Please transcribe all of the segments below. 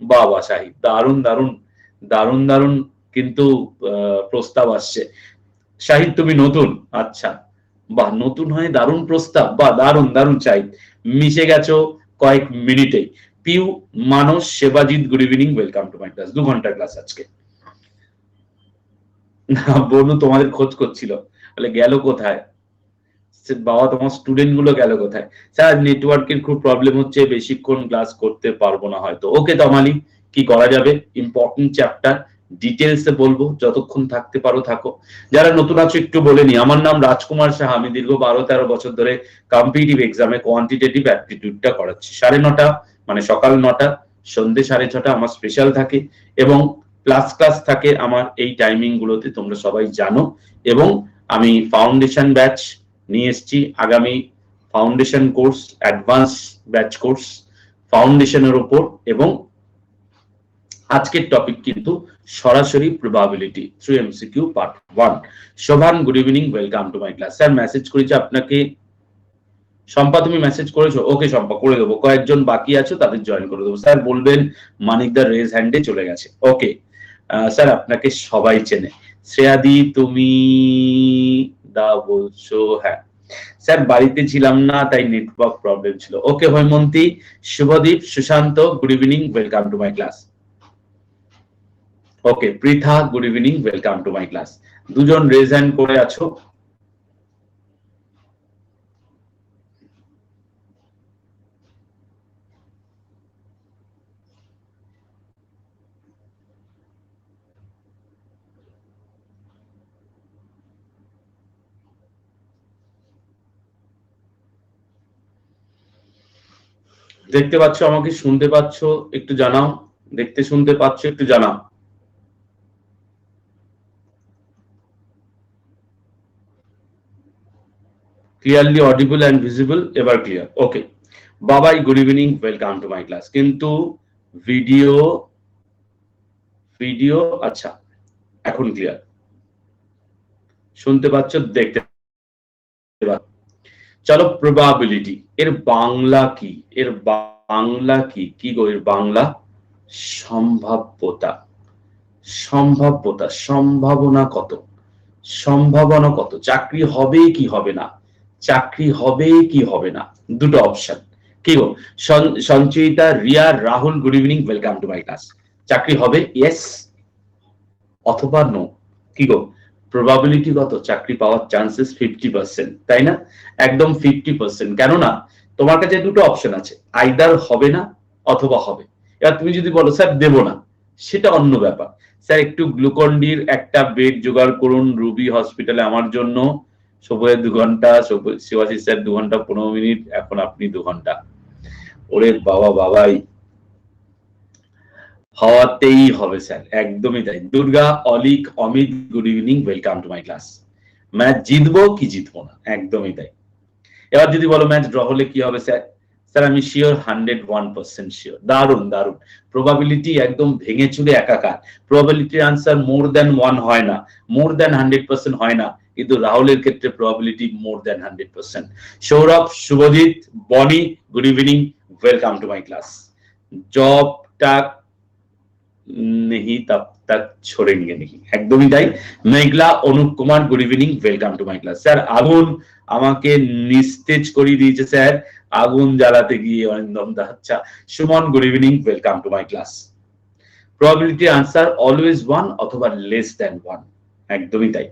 বাবা শাহিদ, দারুণ দারুণ দারুণ দারুণ কিন্তু প্রস্তাব আসছে। শাহিদ তুমি নতুন? আচ্ছা, বাহ, নতুন হয় দারুণ প্রস্তাব, বাহ, দারুণ দারুণ। শাহিদ মিশে গেছো কয়েক মিনিটেই। Piu, Manas, Sebajit, good evening, welcome to my class. 2 ঘন্টার ক্লাস আজকে। না, বনু তোমাদের খোঁজ করছিল, বলে গেল কোথায় বাবা, তোমার স্টুডেন্ট গুলো গেল কোথায়? স্যার নেটওয়ার্কের খুব প্রবলেম হচ্ছে, বেশিক্ষণ ক্লাস করতে পারবো না হয়তো। ওকে তমালি, কি করা যাবে, ইম্পর্টেন্ট চ্যাপ্টার, ডিটেলসে বলবো, যতক্ষণ থাকতে পারো থাকো। যারা নতুন আছো একটু বলে নি, আমার নাম রাজকুমার সাহা, আমি দীর্ঘ 12-13 বছর ধরে কম্পিটিটিভ এক্সামে কোয়ান্টিটেটিভ অ্যাপটিটিউডটা করাচ্ছি। 9:30 মানে সকাল 9টা, সন্ধ্যে 6:30 আমার স্পেশাল থাকে, এবং ক্লাস থাকে আমার এই টাইমিং গুলোতে, তোমরা সবাই জানো। এবং আমি ফাউন্ডেশন ব্যাচ নিয়ে এসেছি আগামী, foundation course, advance batch course ফাউন্ডেশনের উপর। এবং আজকের টপিক কিন্তু সরাসরি probability through MCQ part 1। Shovan, good evening, welcome to my class. Sir message করেছি আপনাকে। শম্পা তুমি মেসেজ করেছো? ওকে শম্পা, করে দেবো। কয়েকজন বাকি আছো, তাদের জয়েন করে দেবো। স্যার বলবেন মানিকদা রেজ হ্যান্ডে চলে গেছে। ওকে স্যার, আপনাকে সবাই চেনে। শ্রেয়াদি তুমি দা বলছো? হ্যাঁ স্যার, বাড়িতে ছিলাম না, তাই নেটওয়ার্ক প্রবলেম ছিল। Okay Haimanti, Subhadip, Sushant, good evening, welcome to my class. Okay Pritha, good evening, welcome to my class. দুজন রেজ হ্যান্ড করে আছো। দেখতে পাচ্ছ আমাকে, শুনতে পাচ্ছ? একটু জানাও। দেখতে শুনতে পাচ্ছ? একটু জানাও। ক্লিয়ারলি অডিবল অ্যান্ড ভিজিবল, এবার ক্লিয়ার। ওকে বাবাই, good evening, welcome to my class. কিন্তু ভিডিও ভিডিও আচ্ছা, এখন ক্লিয়ার শুনতে পাচ্ছ, দেখতে পাচ্ছ। চলো, প্রবাবিলিটি এর বাংলা কি? এর বাংলা কি? কি গো এর বাংলা? সম্ভাব্যতা। সম্ভাব্যতা, সম্ভাবনা কত, সম্ভাবনা কত, চাকরি হবে কি হবে না, চাকরি হবে কি হবে না, দুটো অপশন। কি গো Sanchayita, Riya, Rahul, good evening, welcome to my class. চাকরি হবে ইয়েস অথবা নো। কি গো প্রবাবিলিটি কত? চাকরি পাওয়ার চান্সেস 50%, তাই না? একদম 50%। কেননা তোমার কাছে দুটো অপশন আছে, আইদার হবে না অথবা হবে। এবার তুমি যদি বলো স্যার দেব না, সেটা অন্য ব্যাপার। স্যার একটু গ্লুকন ডির একটা বেড জোগাড় করুন রুবি হসপিটালে আমার জন্য। সবুজের 2 ঘন্টা, শিবাশিস স্যার 2 ঘন্টা 15 মিনিট, এখন আপনি 2 ঘন্টা। ওরে বাবা বাবাই, হওয়াতেই হবে স্যার, একদমই তাই। Durga, Alik, Amit, good evening, welcome to my class. Match জিতবো কি জিতবো না, একদমই তাই। এবার যদি বলো ম্যাচ ড্র হলে কি হবে স্যার? স্যার আমি শিওর, 101% শিওর। দারুন দারুন। প্রবাবিলিটি একদম ভেঙে চুরে একাকার। প্রবাবিলিটির আনসার মোর দ্যান 1 হয় না, মোর দ্যান 100% হয় না, কিন্তু রাহুলের ক্ষেত্রে probability more than 100%। Sourav, Subhajit, Boni, good evening, welcome to my class. জবটা नहीं तब तक छोड़ेंगे नहीं, একদমই তাই। Meghla, Anup Kumar, good evening, welcome to my class. Sir আগুন আমাকে নিস্তেজ করিয়ে দিয়েছে স্যার, আগুন জ্বালাতে গিয়ে অরিন্দম দা। আচ্ছা Suman, good evening, welcome to my class. Probability answer always 1 অথবা লেস দ্যান 1, একদমই তাই।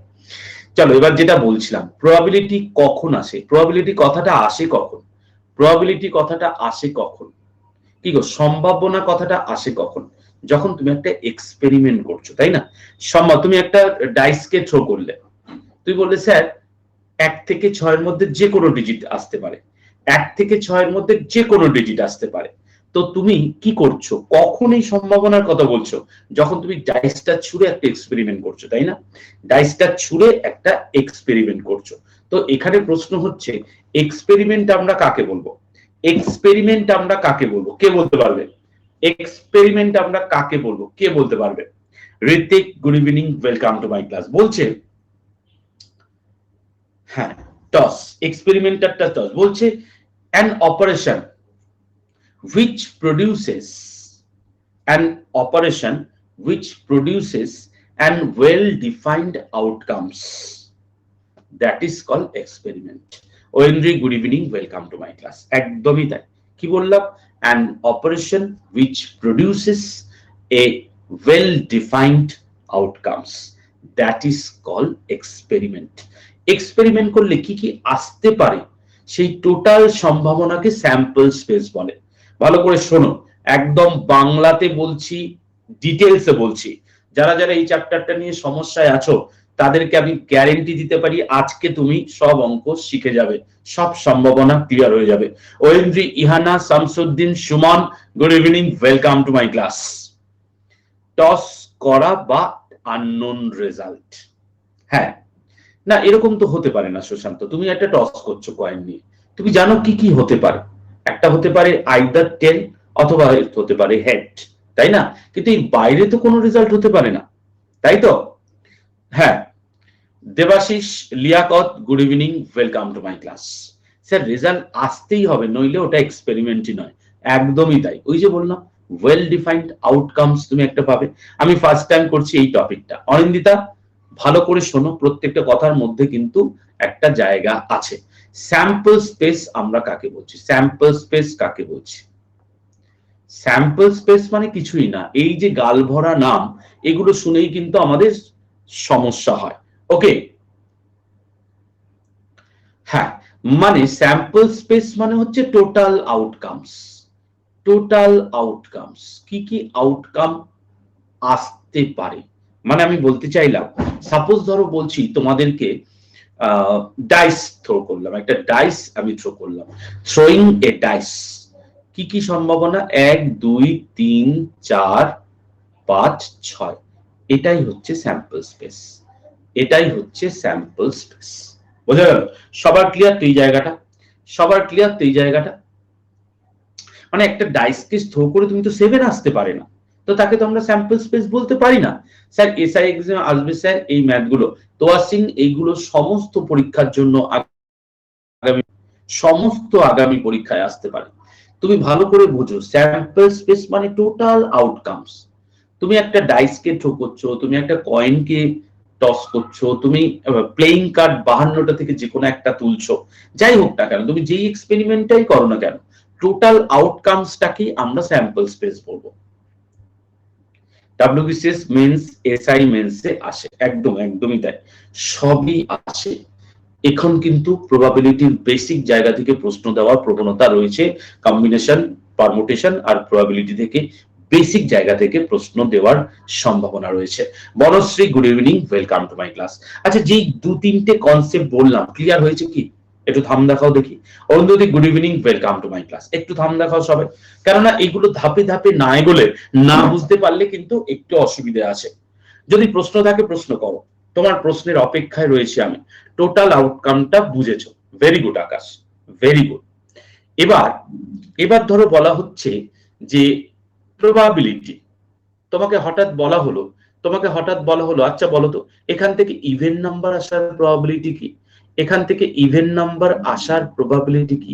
চলো এবার যেটা বলছিলাম, প্রবাবিলিটি কখন আসে, প্রবাবিলিটি কথাটা আসে কখন, প্রবাবিলিটি কথাটা আসে কখন, কি গো সম্ভাবনা কথাটা আসে কখন? যখন তুমি একটা এক্সপেরিমেন্ট করছো, তাই না? সম্ভব, তুমি একটা ডাইসকে থ্রো করলে, তুই বললে স্যার 1 থেকে 6 এর মধ্যে যে কোনো ডিজিট আসতে পারে, 1 থেকে 6 এর মধ্যে যে কোনো ডিজিট আসতে পারে। তো তুমি কি করছো, কখন এই সম্ভাবনার কথা বলছো? যখন তুমি ডাইসটা ছুঁড়ে একটা এক্সপেরিমেন্ট করছো, তাই না? ডাইসটা ছুঁড়ে একটা এক্সপেরিমেন্ট করছো। তো এখানে প্রশ্ন হচ্ছে, এক্সপেরিমেন্ট আমরা কাকে বলবো? এক্সপেরিমেন্ট আমরা কাকে বলবো, কে বলতে পারবে? এক্সপেরিমেন্ট আমরা কাকে বলবো, কে বলতে পারবে? Hrithik, good evening, welcome to my class. বলছে হ্যাঁ, টস, এক্সপেরিমেন্টারটা টস বলছে, an operation which produces an operation which produces an well defined outcomes, that is called experiment. Oendri, good evening, welcome to my class. একদমই তাই, কি বললাম? An operation which produces a well defined outcomes, that is called experiment. Experiment করলে কি কি আসতে পারে সেই টোটাল সম্ভাবনাকে স্যাম্পল স্পেস বলে। ভালো করে শোনো, একদম বাংলাতে বলছি, ডিটেইলসে বলছি। যারা যারা এই চ্যাপ্টারটা নিয়ে সমস্যায় আছো তাদেরকে আমি গ্যারেন্টি দিতে পারি আজকে তুমি সব অঙ্ক শিখে যাবে, সব সম্ভাবনা ক্লিয়ার হয়ে যাবে। Oyendri, Ihana, Shamsuddin, Suman, good evening, welcome to my class. Toss করা বা আননোন রেজাল্ট, হ্যাঁ না এরকম তো হতে পারে না সুশান্ত। তুমি একটা টস করছো কয়েন নিয়ে, তুমি জানো কি কি হতে পারে। একটা হতে পারে আইদার টেল অথবা হতে পারে হেড, তাই না? কিন্তু এর বাইরে তো কোনো রেজাল্ট হতে পারে না, তাই তো? হ্যাঁ, Debashis, Liaquat, good evening, welcome to my class. Sir result আসতেই হবে, নইলে ওটা এক্সপেরিমেন্টই নয়। একদমই তাই, ওই যে বললাম ওয়েল ডিফাইন্ড আউটকামস তুমি একটা পাবে। আমি ফার্স্ট টাইম করছি এই টপিকটা। অনিন্দিতা, ভালো করে শোনো, প্রত্যেকটা কথার মধ্যে কিন্তু একটা জায়গা আছে। স্যাম্পল স্পেস আমরা কাকে বলছি? স্যাম্পল স্পেস কাকে বলছি? স্যাম্পল স্পেস মানে কিছুই না, এই যে গাল ভরা নাম এগুলো শুনেই কিন্তু আমাদের সমস্যা হয়। ওকে, হ্যাঁ, মানে স্যাম্পল স্পেস মানে হচ্ছে টোটাল আউটকামস। টোটাল আউটকামস, কি কি আউটকাম আসতে পারে, মানে আমি বলতে চাইলাম সাপোজ ধরো বলছি তোমাদেরকে ডাইস থ্রো করলাম, একটা ডাইস আমি থ্রো করলাম, থ্রোইং এ ডাইস, কি কি সম্ভাবনা? 1 2 3 4 5 6, এটাই হচ্ছে স্যাম্পল স্পেস। এটাই হচ্ছে স্যাম্পল স্পেস। বোঝা গেল? সবার ক্লিয়ার তো এই জায়গাটা? সবার ক্লিয়ার তো এই জায়গাটা? মানে একটা ডাইসকে থ্রো করে তুমি তো 7 আসতে পারে না, তো তাকে তো আমরা স্যাম্পল স্পেস বলতে পারি না। স্যার এসআই এক্সাম আসবে স্যার এই ম্যাথগুলো, তোয়াসিং এইগুলো সমস্ত পরীক্ষার জন্য আগামী সমস্ত আগামী পরীক্ষায় আসতে পারে। তুমি ভালো করে বুঝো, স্যাম্পল স্পেস মানে টোটাল আউটকামস। তুমি একটা ডাইসকে থ্রো করছো, তুমি একটা কয়েনকে টস করছো, তুমি প্লেইং কার্ড 52টা থেকে যে কোনো একটা তুলছো, যাই হোক না কেন, তুমি যেই এক্সপেরিমেন্টটাই করো না কেন, টোটাল আউটকামসটাকে আমরা স্যাম্পল স্পেস বলবো। ডাব্লিউবিসিএস মেন্স, এসআই মেন্সে আসে, একদম একদমই তাই, সবই আসে। এখন কিন্তু প্রবাবিলিটির বেসিক জায়গা থেকে প্রশ্ন দেওয়ার প্রবণতা রয়েছে, কম্বিনেশন, পারমুটেশন আর প্রবাবিলিটি থেকে বেসিক জায়গা থেকে প্রশ্ন দেওয়ার সম্ভাবনা রয়েছে। Banashree, good evening, welcome to my class. আচ্ছা, যে 2-3টে কনসেপ্ট বললাম ক্লিয়ার হয়েছে কি? একটু থাম দেখাও দেখি। Arundhati, good evening, welcome to my class. একটু থাম দেখাও সবাই, কেননা এগুলো ধাপে ধাপে না এগোলে, না বুঝতে পারলে কিন্তু একটু অসুবিধা আছে। যদি প্রশ্ন থাকে প্রশ্ন করো, তোমার প্রশ্নের অপেক্ষায় রয়েছে আমি। টোটাল আউটকামটা বুঝেছো, very good Akash, very good. এবার এবার ধরো বলা হচ্ছে যে প্রবাবিলিটি, তোমাকে হঠাৎ বলা হলো আচ্ছা বলো তো এখান থেকে ইভেন নাম্বার আসার প্রবাবিলিটি কি, এখান থেকে ইভেন নাম্বার আসার প্রবাবিলিটি কি,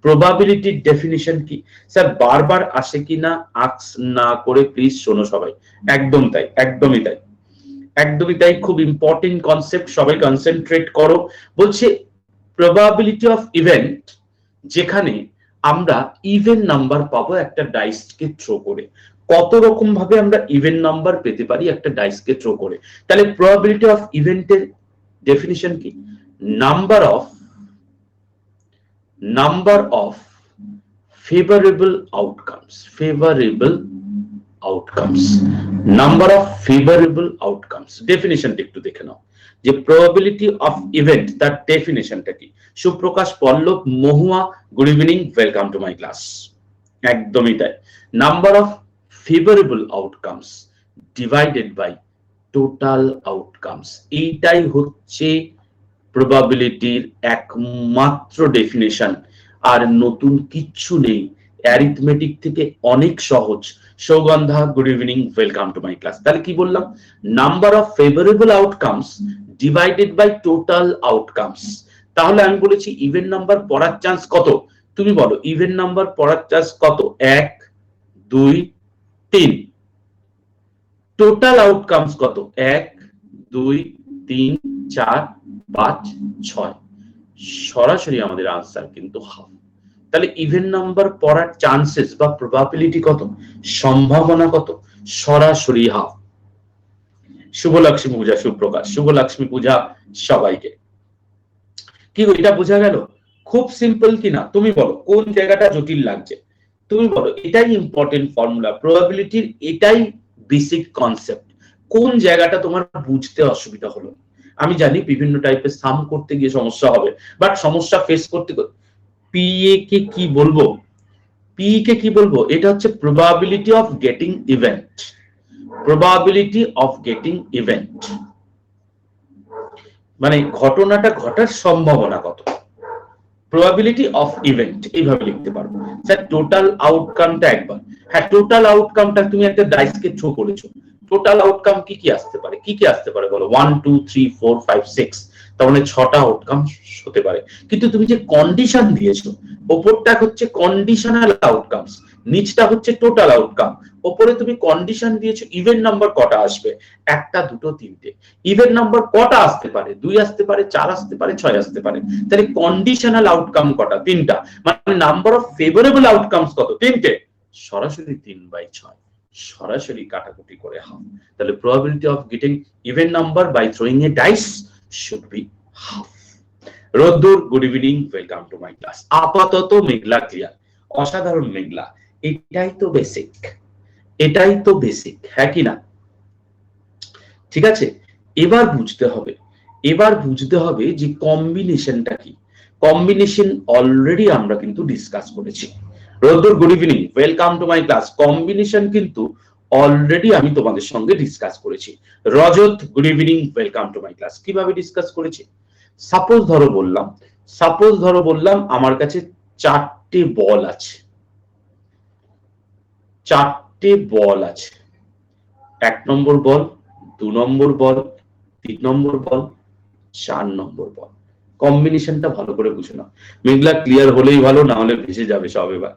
প্রবাবিলিটির ডেফিনিশন কি? স্যার বারবার আসে কিনা আক্স না করে প্লিজ শোনো সবাই। একদম তাই, একদমই তাই, একদমই তাই, খুব ইম্পর্টেন্ট কনসেপ্ট, সবাই কনসেন্ট্রেট করো। বলছে প্রবাবিলিটি অফ ইভেন্ট, যেখানে আমরা ইভেন নাম্বার পাবো একটা ডাইসকে থ্রো করে। কত রকম ভাবে আমরা ইভেন নাম্বার পেতে পারি একটা ডাইসকে থ্রো করে? তাহলে প্রবাবিলিটি অফ ইভেন্টের ডেফিনিশন কি? Number of favourable outcomes, number of favourable outcomes, ডেফিনিশনটা একটু দেখে নাও যে প্রবাবিলিটি অফ ইভেন্ট তার ডেফিনিশনটা কি। Suprakash, Pallab, Mahua, good evening, welcome to my class. একদমই তাই, number of favourable outcomes divided by total outcomes, এইটাই হচ্ছে প্রবাবিলিটির একমাত্র ডেফিনিশন। আর নতুন কিচ্ছু নেই, অ্যারিথমেটিক থেকে অনেক সহজ। Sougandha, good evening, welcome to my class. তাহলে কি বললাম? Number of favourable outcomes divided by total outcomes. তাহলে আমি বলেছি ইভেন নাম্বার পড়ার চান্স কত? তুমি বলো ইভেন নাম্বার পড়ার চান্স কত? 1 2 3, টোটাল আউটকামস কত? 1 2 3 4 5 6, সরাসরি আমাদের আনসার কিন্তু হাফ। তাহলে ইভেন নাম্বার পড়ার চান্সেস বা প্রবাবিলিটি কত, সম্ভাবনা কত, সরাসরি হাফ। শুভ লক্ষ্মী পূজা সুপ্রকাশ, শুভ লক্ষ্মী পূজা সবাইকে। কি এটা বোঝা গেল? খুব সিম্পল কিনা তুমি বলো, কোন জায়গাটা জটিল লাগছে তুমি বলো। এটাই ইম্পর্টেন্ট ফর্মুলা, প্রবাবিলিটির এটাই বেসিক কনসেপ্ট। কোন জায়গাটা তোমার বুঝতে অসুবিধা হলো? আমি জানি বিভিন্ন টাইপের সাম করতে গিয়ে সমস্যা হবে, বাট সমস্যা ফেস করতে পিএ কে কি বলবো, পি কে কি বলবো? এটা হচ্ছে probability of getting event, probability of getting event মানে ঘটনাটা ঘটার সম্ভাবনা কত, প্রবাবিলিটি অফ ইভেন্ট এইভাবে লিখতে পারবো। স্যার টোটাল আউটকামটা একবার, হ্যাঁ টোটাল আউটকামটা তুমি একটা ডাইসকে থ্রো করেছো, টোটাল আউটকাম কি কি আসতে পারে, কি কি আসতে পারে বলো? 1 2 3 4 5 6, তার মানে 6টা আউটকাম হতে পারে। কিন্তু তুমি যে কন্ডিশন দিয়েছো, ওপরটা হচ্ছে কন্ডিশনাল আউটকামস, নিচটা হচ্ছে টোটাল আউটকাম। ওপরে তুমি কন্ডিশন দিয়েছো ইভেন নাম্বার কটা আসবে, 1টা 2টো 3টে। ইভেন নাম্বার কটা আসতে পারে? 2 আসতে পারে, 4 আসতে পারে, 6 আসতে পারে। তাহলে কন্ডিশনাল আউটকাম কটা? 3টা। মানে নাম্বার অফ ফেভারেবল আউটকামস কত? 3টে। সরাসরি 3/6, সরাসরি কাটাকুটি করে হাফ। তাহলে probability of getting even number by throwing a dice should be half. Roddur, good evening, welcome to my class. আপাতত মেঘলা ক্লিয়ার, অসাধারণ মেঘলা। এটাই তো বেসিক, এটাই তো বেসিক, হ্যাঁ কি না? ঠিক আছে, এবার বুঝতে হবে, এবার বুঝতে হবে যে কম্বিনেশনটা কি। কম্বিনেশন অলরেডি আমরা কিন্তু ডিসকাস করেছি। Roddur, good evening, welcome to my class. Combination কিন্তু অলরেডি আমি তোমাদের সঙ্গে ডিসকাস করেছি। Rajat, good evening, welcome to my class. কিভাবে ডিসকাস করেছি? সাপোজ ধরো বললাম আমার কাছে 4টে বল আছে, 4টে বল আছে। 1 নম্বর বল, 2 নম্বর বল, 3 নম্বর বল, 4 নম্বর বল। কম্বিনেশনটা ভালো করে বুঝে নাও। মেঘলা ক্লিয়ার হলেই ভালো, না হলে ভেসে যাবে সব। এবার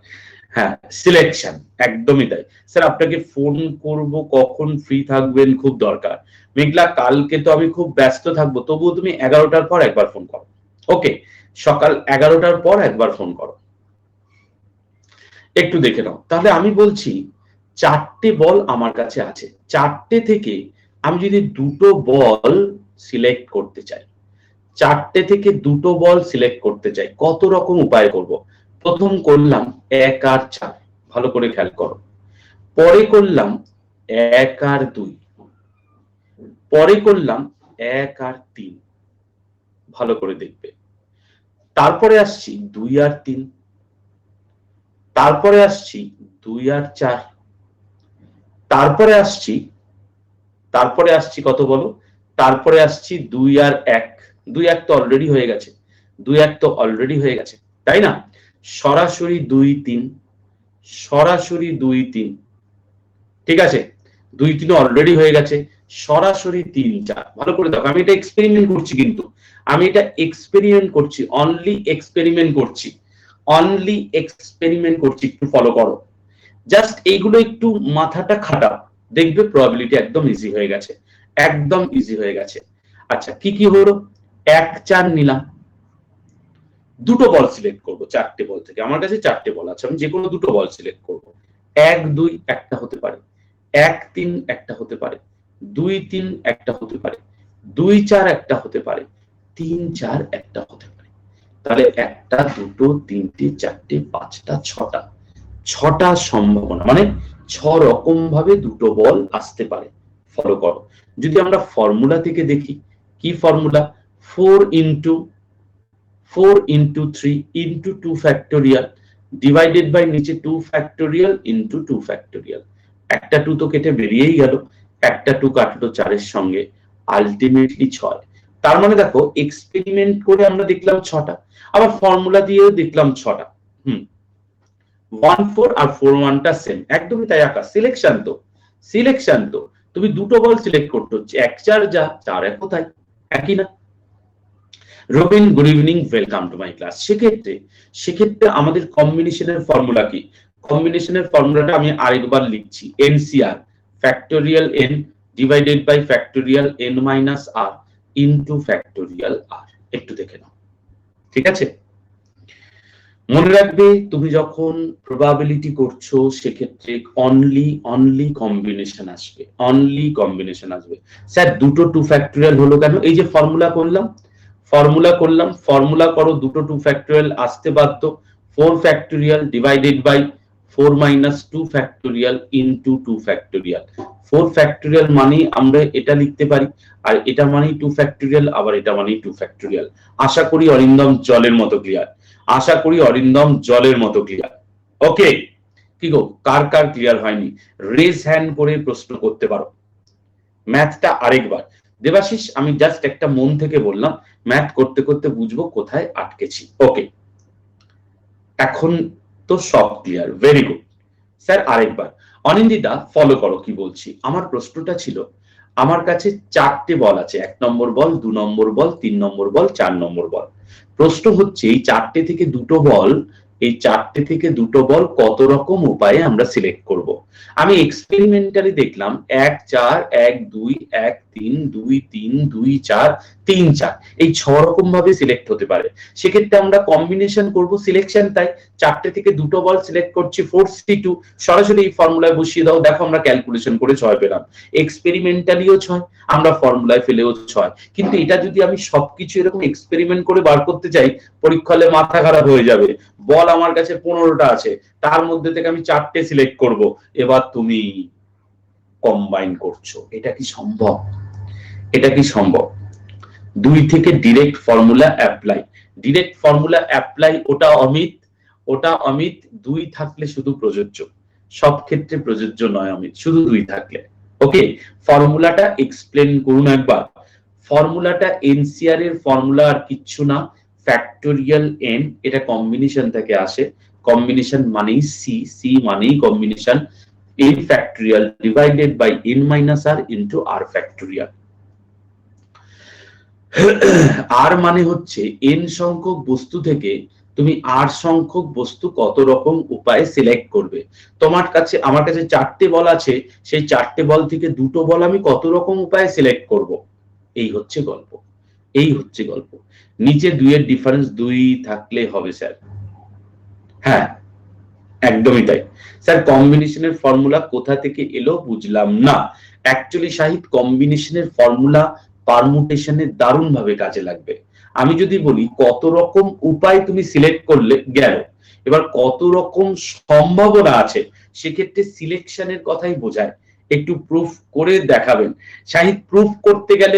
হ্যাঁ, সিলেকশন একদমই তাই। স্যার আপনাকে ফোন করব, কখন ফ্রি থাকবেন? খুব দরকার। মেঘলা কালকে তো আমি খুব ব্যস্ত থাকবো, তবুও তুমি 11টার পর একবার ফোন করো। ওকে, সকাল 11টার পর একবার ফোন করো, একটু দেখে নাও। তাহলে আমি বলছি 4টে বল আমার কাছে আছে, 4টে থেকে আমি যদি 2টো বল সিলেক্ট করতে চাই, 4টে থেকে 2টো বল সিলেক্ট করতে চাই, কত রকম উপায় করব। প্রথম করলাম 1 আর 4, ভালো করে খেয়াল করো। পরে করলাম 1 আর 2, পরে করলাম 1 আর 3, ভালো করে দেখবে। তারপরে আসছি 2 আর 3, তারপরে আসছি 2 আর 4, তারপরে আসছি কত বলো? তারপরে আসছি 2 আর 1, 2 1 তো অলরেডি হয়ে গেছে, 2 1 তো অলরেডি হয়ে গেছে, তাই না? সরাসরি 2 3, সরাসরি 2 3, ঠিক আছে? 2 3 অলরেডি হয়ে গেছে, সরাসরি 3 4। ভালো করে দেখো, আমি এটা এক্সপেরিমেন্ট করছি, কিন্তু আমি এটা এক্সপেরিমেন্ট করছি, অনলি এক্সপেরিমেন্ট করছি, অনলি এক্সপেরিমেন্ট করছি। একটু ফলো করো, জাস্ট এইগুলো একটু মাথাটা খাটাও, দেখবে প্রবাবিলিটি একদম ইজি হয়ে গেছে, একদম ইজি হয়ে গেছে। আচ্ছা, কি কি হলো? 1 4 নিলাম, 2টো বল সিলেক্ট করব 4টে বল থেকে। আমার কাছে 4টে বল আছে, আমি যে কোনো 2টো বল সিলেক্ট করব। 1 2 একটা হতে পারে, 1 3 একটা হতে পারে, 2 3 একটা হতে পারে, 2 4 একটা হতে পারে, 3 4 একটা হতে পারে। তাহলে 1টা 2টো 3টে 4টে 5টা 6টা, 6টা সম্ভাবনা, মানে 6 রকম ভাবে 2টো বল আসতে পারে। ফলো করো। যদি আমরা ফর্মুলা থেকে দেখি, কি formula? 4 into 3 into 2 factorial divided by নিচে 2 factorial into 2 factorial। একটা 2 তো কেটে বেরিয়েই গেল, একটা 2 কাটলো 4 এর সঙ্গে, আলটিমেটলি 6। তার মানে দেখো, এক্সপেরিমেন্ট করে আমরা দেখলাম 6টা, আবার ফর্মুলা দিয়েও দেখলাম 6টা। 1 4 আর 4 1টা সেম, একদমই তাই। আকাশ সিলেকশন তো, সিলেকশন তো। তুমি 2টো বল সিলেক্ট করতে হচ্ছে, 1 4 যা, 4 1 কোথায়, একই না? Robin, good evening, welcome to my class. সেক্ষেত্রে আমাদের কম্বিনেশনের ফর্মুলা কি? কম্বিনেশনের ফর্মুলাটা আমি আরেকবার লিখছি, NCR factorial n divided by factorial n minus r into factorial r। একটু দেখে নাও, ঠিক আছে? মনে রাখবে তুমি যখন প্রবাবিলিটি করছো সেক্ষেত্রে অনলি কম্বিনেশন আসবে, অনলি কম্বিনেশন আসবে। স্যার দুটো 2 ফ্যাক্টোরিয়াল হলো কেন? এই যে ফর্মুলা করলাম, ফর্মুলা করো, দুটো 2 ফ্যাক্টোরিয়াল আসতে বাধ্য। 4 factorial divided by 4 minus 2 factorial into 2 factorial. 4 factorial মানে আমরা এটা লিখতে পারি, আর এটা মানে 2 ফ্যাক্টোরিয়াল, আবার এটা মানে 2 ফ্যাক্টোরিয়াল। আশা করি অরিন্দম জলের মতো ক্লিয়ার, আশা করি অরিন্দম জলের মতো ক্লিয়ার। ওকে, কি গো, কার কার ক্লিয়ার হয়নি রেজ হ্যান্ড করে প্রশ্ন করতে পারো। ম্যাথটা আরেকবার দেবাশিস, আমি জাস্ট একটা মন থেকে বললাম, ম্যাথ করতে করতে বুঝবো কোথায় আটকেছি। ওকে, এখন তো সব ক্লিয়ার, ভেরি গুড। স্যার আরেকবার অনিন্দিতা ফলো করো কি বলছি। আমার প্রশ্নটা ছিল, আমার কাছে 4টে বল আছে, 1 নম্বর বল, 2 নম্বর বল, 3 নম্বর বল, 4 নম্বর বল। প্রশ্ন হচ্ছে এই 4টে থেকে দুটো বল, এই 4টে থেকে দুটো বল কত রকম উপায়ে আমরা সিলেক্ট করব। আমি এক্সপেরিমেন্টালি দেখলাম 1 4 1 2 1 3 2 3 2 4 3 4 এই 6 রকম ভাবে সিলেক্ট হতে পারে। সেক্ষেত্রে আমরা কম্বিনেশন করব, সিলেকশন তাই 4টে থেকে দুটো বল সিলেক্ট করছি 4C2, সরাসরি এই ফর্মুলায় বসিয়ে দাও, দেখো আমরা ক্যালকুলেশন করে 6 পেলাম। এক্সপেরিমেন্টালিও 6, আমরা ফর্মুলায় ফেলেও 6। কিন্তু এটা যদি আমি সবকিছু এরকম এক্সপেরিমেন্ট করে বার করতে চাই, পরীক্ষা হলে মাথা খারাপ হয়ে যাবে। বল আমার কাছে 15টা আছে, তার মধ্যে থেকে আমি 4টে সিলেক্ট করব। এবার তুমি কম্বাইন করছো, এটা কি সম্ভব? এটা কি সম্ভব? 2 থেকে direct formula apply, direct formula apply, ওটা অমিত 2 থাকলে শুধু প্রযোজ্য, সব ক্ষেত্রে প্রযোজ্য নয় অমিত, শুধু 2 থাকলে। ওকে, ফর্মুলাটা এক্সপ্লেন করুন একবার। ফর্মুলাটা এনসিআর এর ফর্মুলা আর কিচ্ছু না, ফ্যাক্টোরিয়াল n, এটা কম্বিনেশন থেকে আসে, কম্বিনেশন মানেই সি মানেই combination, n factorial divided by n minus r into r factorial. আর মানে হচ্ছে n সংখ্যক বস্তু থেকে তুমি r সংখ্যক বস্তু কত রকম উপায়ে সিলেক্ট করবে। আমার কাছে 4টে বল আছে, সেই 4টে বল থেকে দুটো বল আমি কত রকম উপায়ে সিলেক্ট করব। এই হচ্ছে গল্প, এই হচ্ছে গল্প। নিচে 2 এর ডিফারেন্স 2 থাকলে হবে স্যার। হ্যাঁ একদমই তাই স্যার। কম্বিনেশনের ফর্মুলা কোথা থেকে এলো বুঝলাম না। অ্যাকচুয়ালি শাহিদ, কম্বিনেশনের ফর্মুলা পারমুটেশনে দারুণ ভাবে কাজে লাগবে। আমি যদি বলি কত রকম উপায় তুমি সিলেক্ট করলে গেল, এবার কত রকম সম্ভাবনা আছে, সেক্ষেত্রে সিলেকশনের কথাই বোঝায়। একটু প্রুফ করে দেখাবেন শাহিদ? প্রুফ করতে গেলে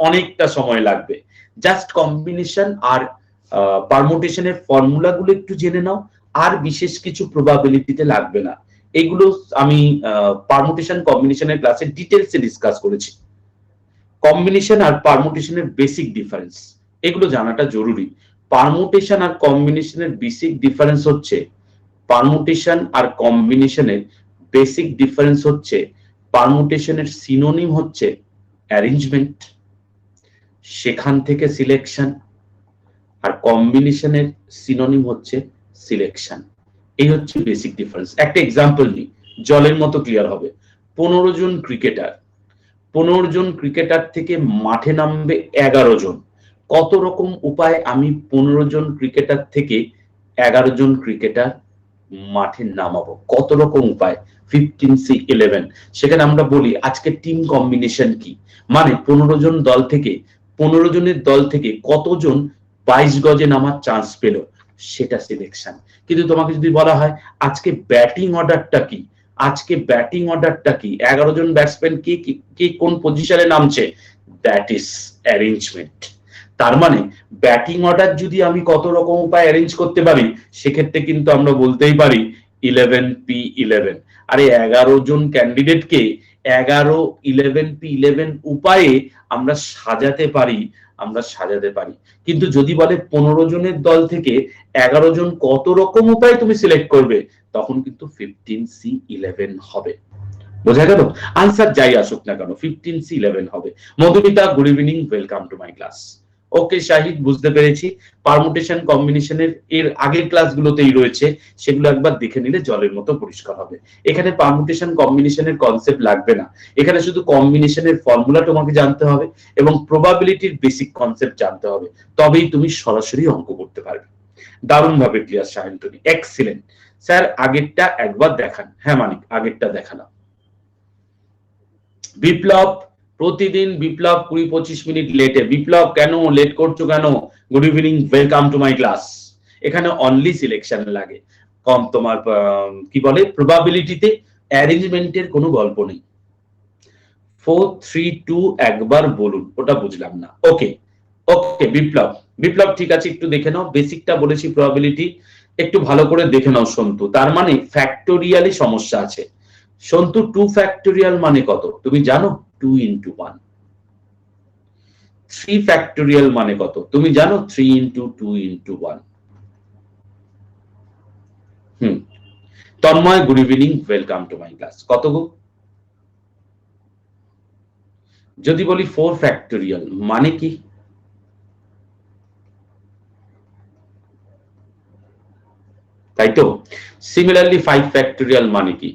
অনেকটা সময় লাগবে। জাস্ট কম্বিনেশন আর পারমুটেশনের ফর্মুলাগুলো একটু জেনে নাও, আর বিশেষ কিছু প্রবাবিলিটিতে লাগবে না। এগুলো আমি পারমুটেশন কম্বিনেশনের ক্লাসে ডিটেইলসে ডিসকাস করেছি। কম্বিনেশন আর পারমুটেশনের বেসিক ডিফারেন্স, এগুলো জানাটা জরুরি। পারমুটেশন আর কম্বিনেশনের বেসিক ডিফারেন্স হচ্ছে, পারমুটেশন আর কম্বিনেশনের বেসিক ডিফারেন্স হচ্ছে, পারমুটেশনের সিনোনিম হচ্ছে অ্যারেঞ্জমেন্ট, সেখান থেকে সিলেকশন, আর কম্বিনেশনের সিনোনিম হচ্ছে সিলেকশন। এই হচ্ছে বেসিক ডিফারেন্স। একটা एग्जांपल নিই, জলের মতো ক্লিয়ার হবে। 15 জন ক্রিকেটার থেকে মাঠে নামবে 11 জন। কত রকম উপায় আমি 15 জন ক্রিকেটার থেকে 11 জন ক্রিকেটার মাঠে নামাবো, কত রকম উপায়? 15C11। সেখানে আমরা বলি আজকে টিম কম্বিনেশন কি, মানে 15 জনের দল থেকে কতজন 22 গজে নামার চান্স পেল, সেটা সিলেকশন। কিন্তু তোমাকে যদি বলা হয় আজকে ব্যাটিং অর্ডারটা কি, 11 জন ব্যাটসম্যান কে কোন পজিশনে নামছে, দ্যাট ইজ অ্যারেঞ্জমেন্ট। তার মানে ব্যাটিং অর্ডার যদি আমি কত রকম উপায় অ্যারেঞ্জ করতে পারি, সেক্ষেত্রে কিন্তু আমরা বলতেই পারি 11P11। আরে 11 জন ক্যান্ডিডেটকে 11P11 উপায়ে আমরা সাজাতে পারি। কিন্তু যদি বলে 15 জনের দল থেকে 11 জন কত রকম উপায় তুমি সিলেক্ট করবে, তখন কিন্তু 15C11 হবে। বোঝা গেল? আনসার যাই আসুক না কেন 15C11 হবে। Madhumita, good evening, welcome to my class. Okay Shahid, বুঝতে পেরেছি। পারমুটেশন কম্বিনেশনের এর আগের ক্লাসগুলোতেই রয়েছে, সেগুলো একবার দেখে নিলে জলের মতো পরিষ্কার হবে। এখানে পারমুটেশন কম্বিনেশনের কনসেপ্ট লাগবে না, এখানে শুধু কম্বিনেশনের ফর্মুলা তোমাকে জানতে হবে এবং প্রবাবিলিটির বেসিক কনসেপ্ট জানতে হবে, তবেই তুমি সরাসরি অঙ্ক করতে পারবে। দারুণ ভাবে ক্লিয়ার সায়ন্তনী, এক্সিলেন্ট। স্যার আগেরটা একবার দেখান। হ্যাঁ মানিক, আগেরটা দেখালাম। বিপ্লব, প্রতিদিন বিপ্লব 20-25 মিনিট লেটে। বিপ্লব কেন লেট করছো কেন? Good evening, welcome to my class. এখানে অনলি সিলেকশন লাগে, কম তোমার কি বলে প্রবাবিলিটিতে অ্যারেঞ্জমেন্টের কোনো গল্প নেই। 4 3 2 একবার বলুন, ওটা বুঝলাম না। ওকে ওকে বিপ্লব, বিপ্লব ঠিক আছে, একটু দেখে নাও। বেসিকটা বলেছি প্রবাবিলিটি, একটু ভালো করে দেখে নাও সন্তু। তার মানে ফ্যাক্টোরিয়ালি সমস্যা আছে। সন্তু 2 ফ্যাক্টোরিয়াল মানে কত তুমি জানো? 2 into 1। 3 ফ্যাক্টোরিয়াল মানে কত তুমি জানো? 3 into 2 into 1। Tanmoy, good evening, welcome to my class. কত গো? যদি বলি 4 ফ্যাক্টোরিয়াল মানে কি? তাই তো। সিমিলারলি 5 ফ্যাক্টোরিয়াল মানে কি?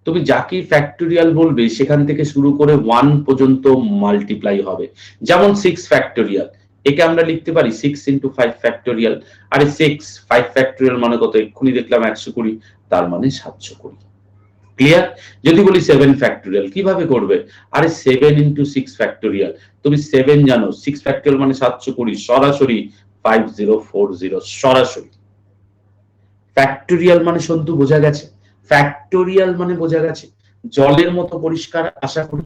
তুমি যাকে ফ্যাক্টোরিয়াল বলবে সেখান থেকে শুরু করে 1 পর্যন্ত মাল্টিপ্লাই হবে। যেমন 6 ফ্যাক্টোরিয়াল, একে আমরা লিখতে পারি 6 into 5 ফ্যাক্টোরিয়াল। আরে 5 ফ্যাক্টোরিয়াল মানে কত? এক্ষুনি দেখলাম 120, তার মানে 720। ক্লিয়ার? যদি বলি 7 ফ্যাক্টোরিয়াল কিভাবে করবে? আরে 7 into 6 ফ্যাক্টোরিয়াল, তুমি 7 জানো, 6 ফ্যাক্টোরিয়াল মানে 720, সরাসরি 5040, সরাসরি। ফ্যাক্টোরিয়াল মানে সন্তু বোঝা গেছে, ফ্যাক্টোরিয়াল মানে বোঝা গেছে, জলের মতো পরিষ্কার আশা করি।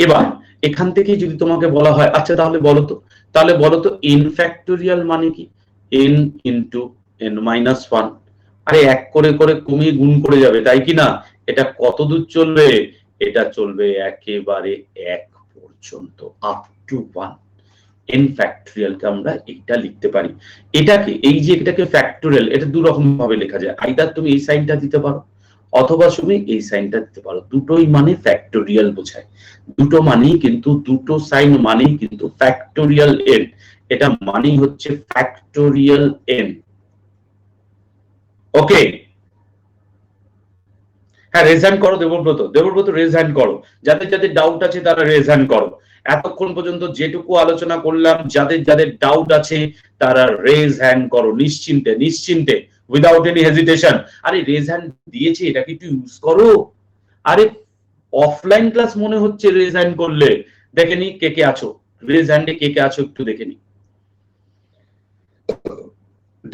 এবার এখান থেকে যদি তোমাকে বলা হয় আচ্ছা তাহলে বলো তো n ফ্যাক্টোরিয়াল মানে কি? n into n minus 1। আরে এক করে করে কমিয়ে গুণ করে যাবে, তাই কি না? এটা কত দূর চলবে? এটা চলবে একেবারে 1 পর্যন্ত, আপ টু 1। n ফ্যাক্টোরিয়াল কে আমরা এটা লিখতে পারি। এটাকে এই যে এটাকে ফ্যাক্টোরিয়াল, এটা দুই রকম ভাবে লেখা যায়। আইদার তুমি এই সাইনটা দিতে পারো অথবা তুমি এই সাইনটা দিতে পারো, দুটোই মানে ফ্যাক্টোরিয়াল বোঝায়। দুটো মানেই কিন্তু, দুটো সাইন মানেই কিন্তু ফ্যাক্টোরিয়াল n। এটা মানেই হচ্ছে ফ্যাক্টোরিয়াল n। ওকে, হ্যাঁ রেজ হ্যান্ড করো দেবব্রত, দেবব্রত রেজ হ্যান্ড করো। যাদের যাদের ডাউট আছে তারা রেজ হ্যান্ড করো। এতক্ষণ পর্যন্ত যেটুকু আলোচনা করলাম, যাদের যাদের ডাউট আছে তারা রেজ হ্যান্ড করো, নিশ্চিন্তে নিশ্চিন্তে, উইদাউট এনি হেজিটেশন। আরে রেজ হ্যান্ড দিয়েছি, এটাকে একটু ইউজ করো। আরে অফলাইন ক্লাস মনে হচ্ছে রেজ হ্যান্ড করলে। দেখে নি কে কে আছো, রেজ হ্যান্ডে কে কে আছো একটু দেখে নি।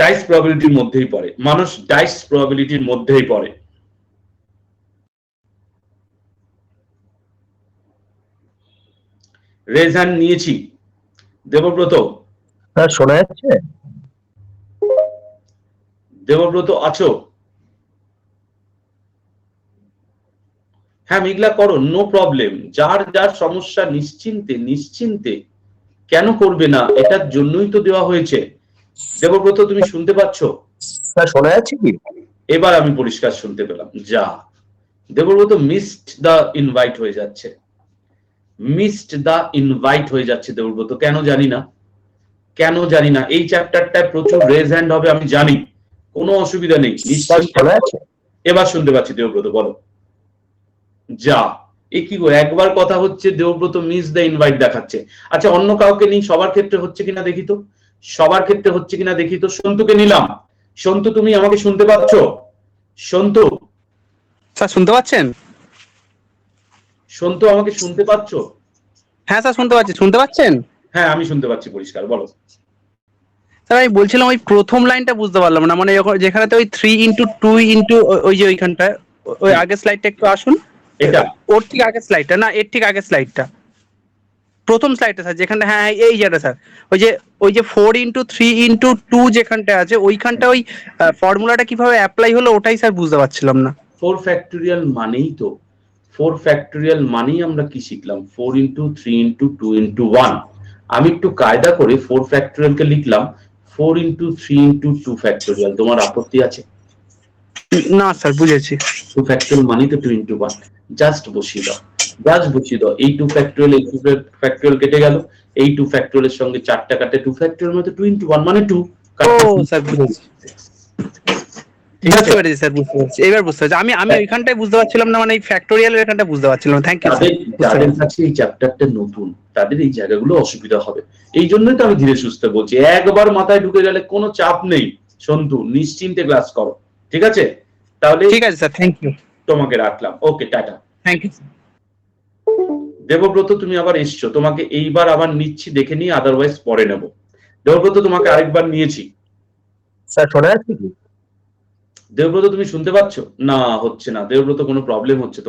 ডাইস প্রবাবিলিটির মধ্যেই পড়ে মানুষ, ডাইস প্রবাবিলিটির মধ্যেই পড়ে। রেজ হ্যান্ড নিয়েছি। দেবব্রত, হ্যাঁ শোনা যাচ্ছে? দেবব্রত আছো? হ্যাঁ মেঘলা করো, নো প্রবলেম। যার যার সমস্যা নিশ্চিন্তে নিশ্চিন্তে, কেন করবে না? এটার জন্যই তো দেওয়া হয়েছে। দেবব্রত তুমি শুনতে পাচ্ছ? হ্যাঁ শোনা যাচ্ছে কি? এবার আমি পরিষ্কার শুনতে পেলাম। যা, দেবব্রত মিসড দা ইনভাইট হয়ে যাচ্ছে, মিসড দা ইনভাইট হয়ে যাচ্ছে দেবব্রত, কেন জানি না, কেন জানি না। এই চ্যাপ্টারটায় প্রচুর রেজ হ্যান্ড হবে আমি জানি, কোনো অসুবিধা নেই, নিশ্চয়ই। এবার শুনতে পাচ্ছি দেবব্রত, বলো। যা, এ কি গো, একবার কথা হচ্ছে দেবব্রত মিস দ্য ইনভাইট দেখাচ্ছে। আচ্ছা অন্য কাউকে নেই, সবার ক্ষেত্রে হচ্ছে কিনা দেখি তো, সবার ক্ষেত্রে হচ্ছে কিনা দেখি তো। সন্তুকে নিলাম। সন্তু তুমি আমাকে শুনতে পাচ্ছ? সন্তু স্যার শুনতে পাচ্ছেন? সন্তু আমাকে শুনতে পাচ্ছ? হ্যাঁ স্যার শুনতে পাচ্ছি, শুনতে পাচ্ছেন? হ্যাঁ আমি শুনতে পাচ্ছি পরিষ্কার, বলো। স্যার আমি বলছিলাম ওই প্রথম লাইনটা বুঝতে পারলাম না, মানে যেখানে তো ওই 3 into 2 into ওই যে ওইখানটায়, ওই আগের স্লাইডটা একটু আসুন। এটা ওর ঠিক আগের স্লাইডটা না, এর ঠিক আগের স্লাইডটা, প্রথম স্লাইডটা স্যার, যেখানে হ্যাঁ এই যেটা স্যার, ওই যে 4 into 3 into 2 যেখানটা আছে ওইখানটা ওই ফর্মুলাটা কিভাবে অ্যাপ্লাই হলো ওটাই স্যার বুঝতে পারছিলাম না। 4 ফ্যাক্টোরিয়াল মানেই তো, 4 ফ্যাক্টোরিয়াল মানেই আমরা কি শিখলাম? 4 into 3 into 2 into 1। আমি একটু কায়দা করে 4 ফ্যাক্টোরিয়ালকে লিখলাম 4 into 3 into 2 ফ্যাক্টোরিয়াল। তোমার আপত্তি আছে? না স্যার বুঝেছি। 2 ফ্যাক্টোরিয়াল মানে তো 2 into 1, জাস্ট বসিয়ে দাও, এই 2 ফ্যাক্টোরিয়াল এই 2 ফ্যাক্টোরিয়াল কেটে গেল, এই 2 ফ্যাক্টোরিয়ালের সঙ্গে 4টা কাটে, 2 ফ্যাক্টোরিয়াল মানে 2 into 1 মানে 2। ও স্যার বুঝেছি, ঠিক আছে, বুঝতে পেরেছি স্যার, বুঝতে পেরেছি, এবার বুঝতে পারছি। আমি ওইখানটাই বুঝতে পারছিলাম না, মানে এই ফ্যাক্টোরিয়াল এখানটা বুঝতে পারছিলাম। Thank you sir. যাদের কাছে এই চ্যাপ্টারটা নতুন তাদের এই জায়গাগুলো অসুবিধা হবে, এই জন্যই তো আমি ধীরে সুস্থে বলছি। একবার মাথায় ঢুকে গেলে কোনো চাপ নেই, সন্তু নিশ্চিন্তে ক্লাস করো, ঠিক আছে? তাহলে ঠিক আছে স্যার, থ্যাংক ইউ। তোমাকে রাখলাম, okay, tata. Thank you. Debabrata তুমি আবার এসছো, তোমাকে এইবার আবার নিচ্ছি, দেখে নিই, আদারওয়াইজ পরে নেব। দেবব্রত তোমাকে আরেকবার নিয়েছি। স্যার শোনা যাচ্ছে কি? দেবব্রত তুমি শুনতে পাচ্ছ? না, হচ্ছে না দেবব্রত, কোনো প্রবলেম হচ্ছে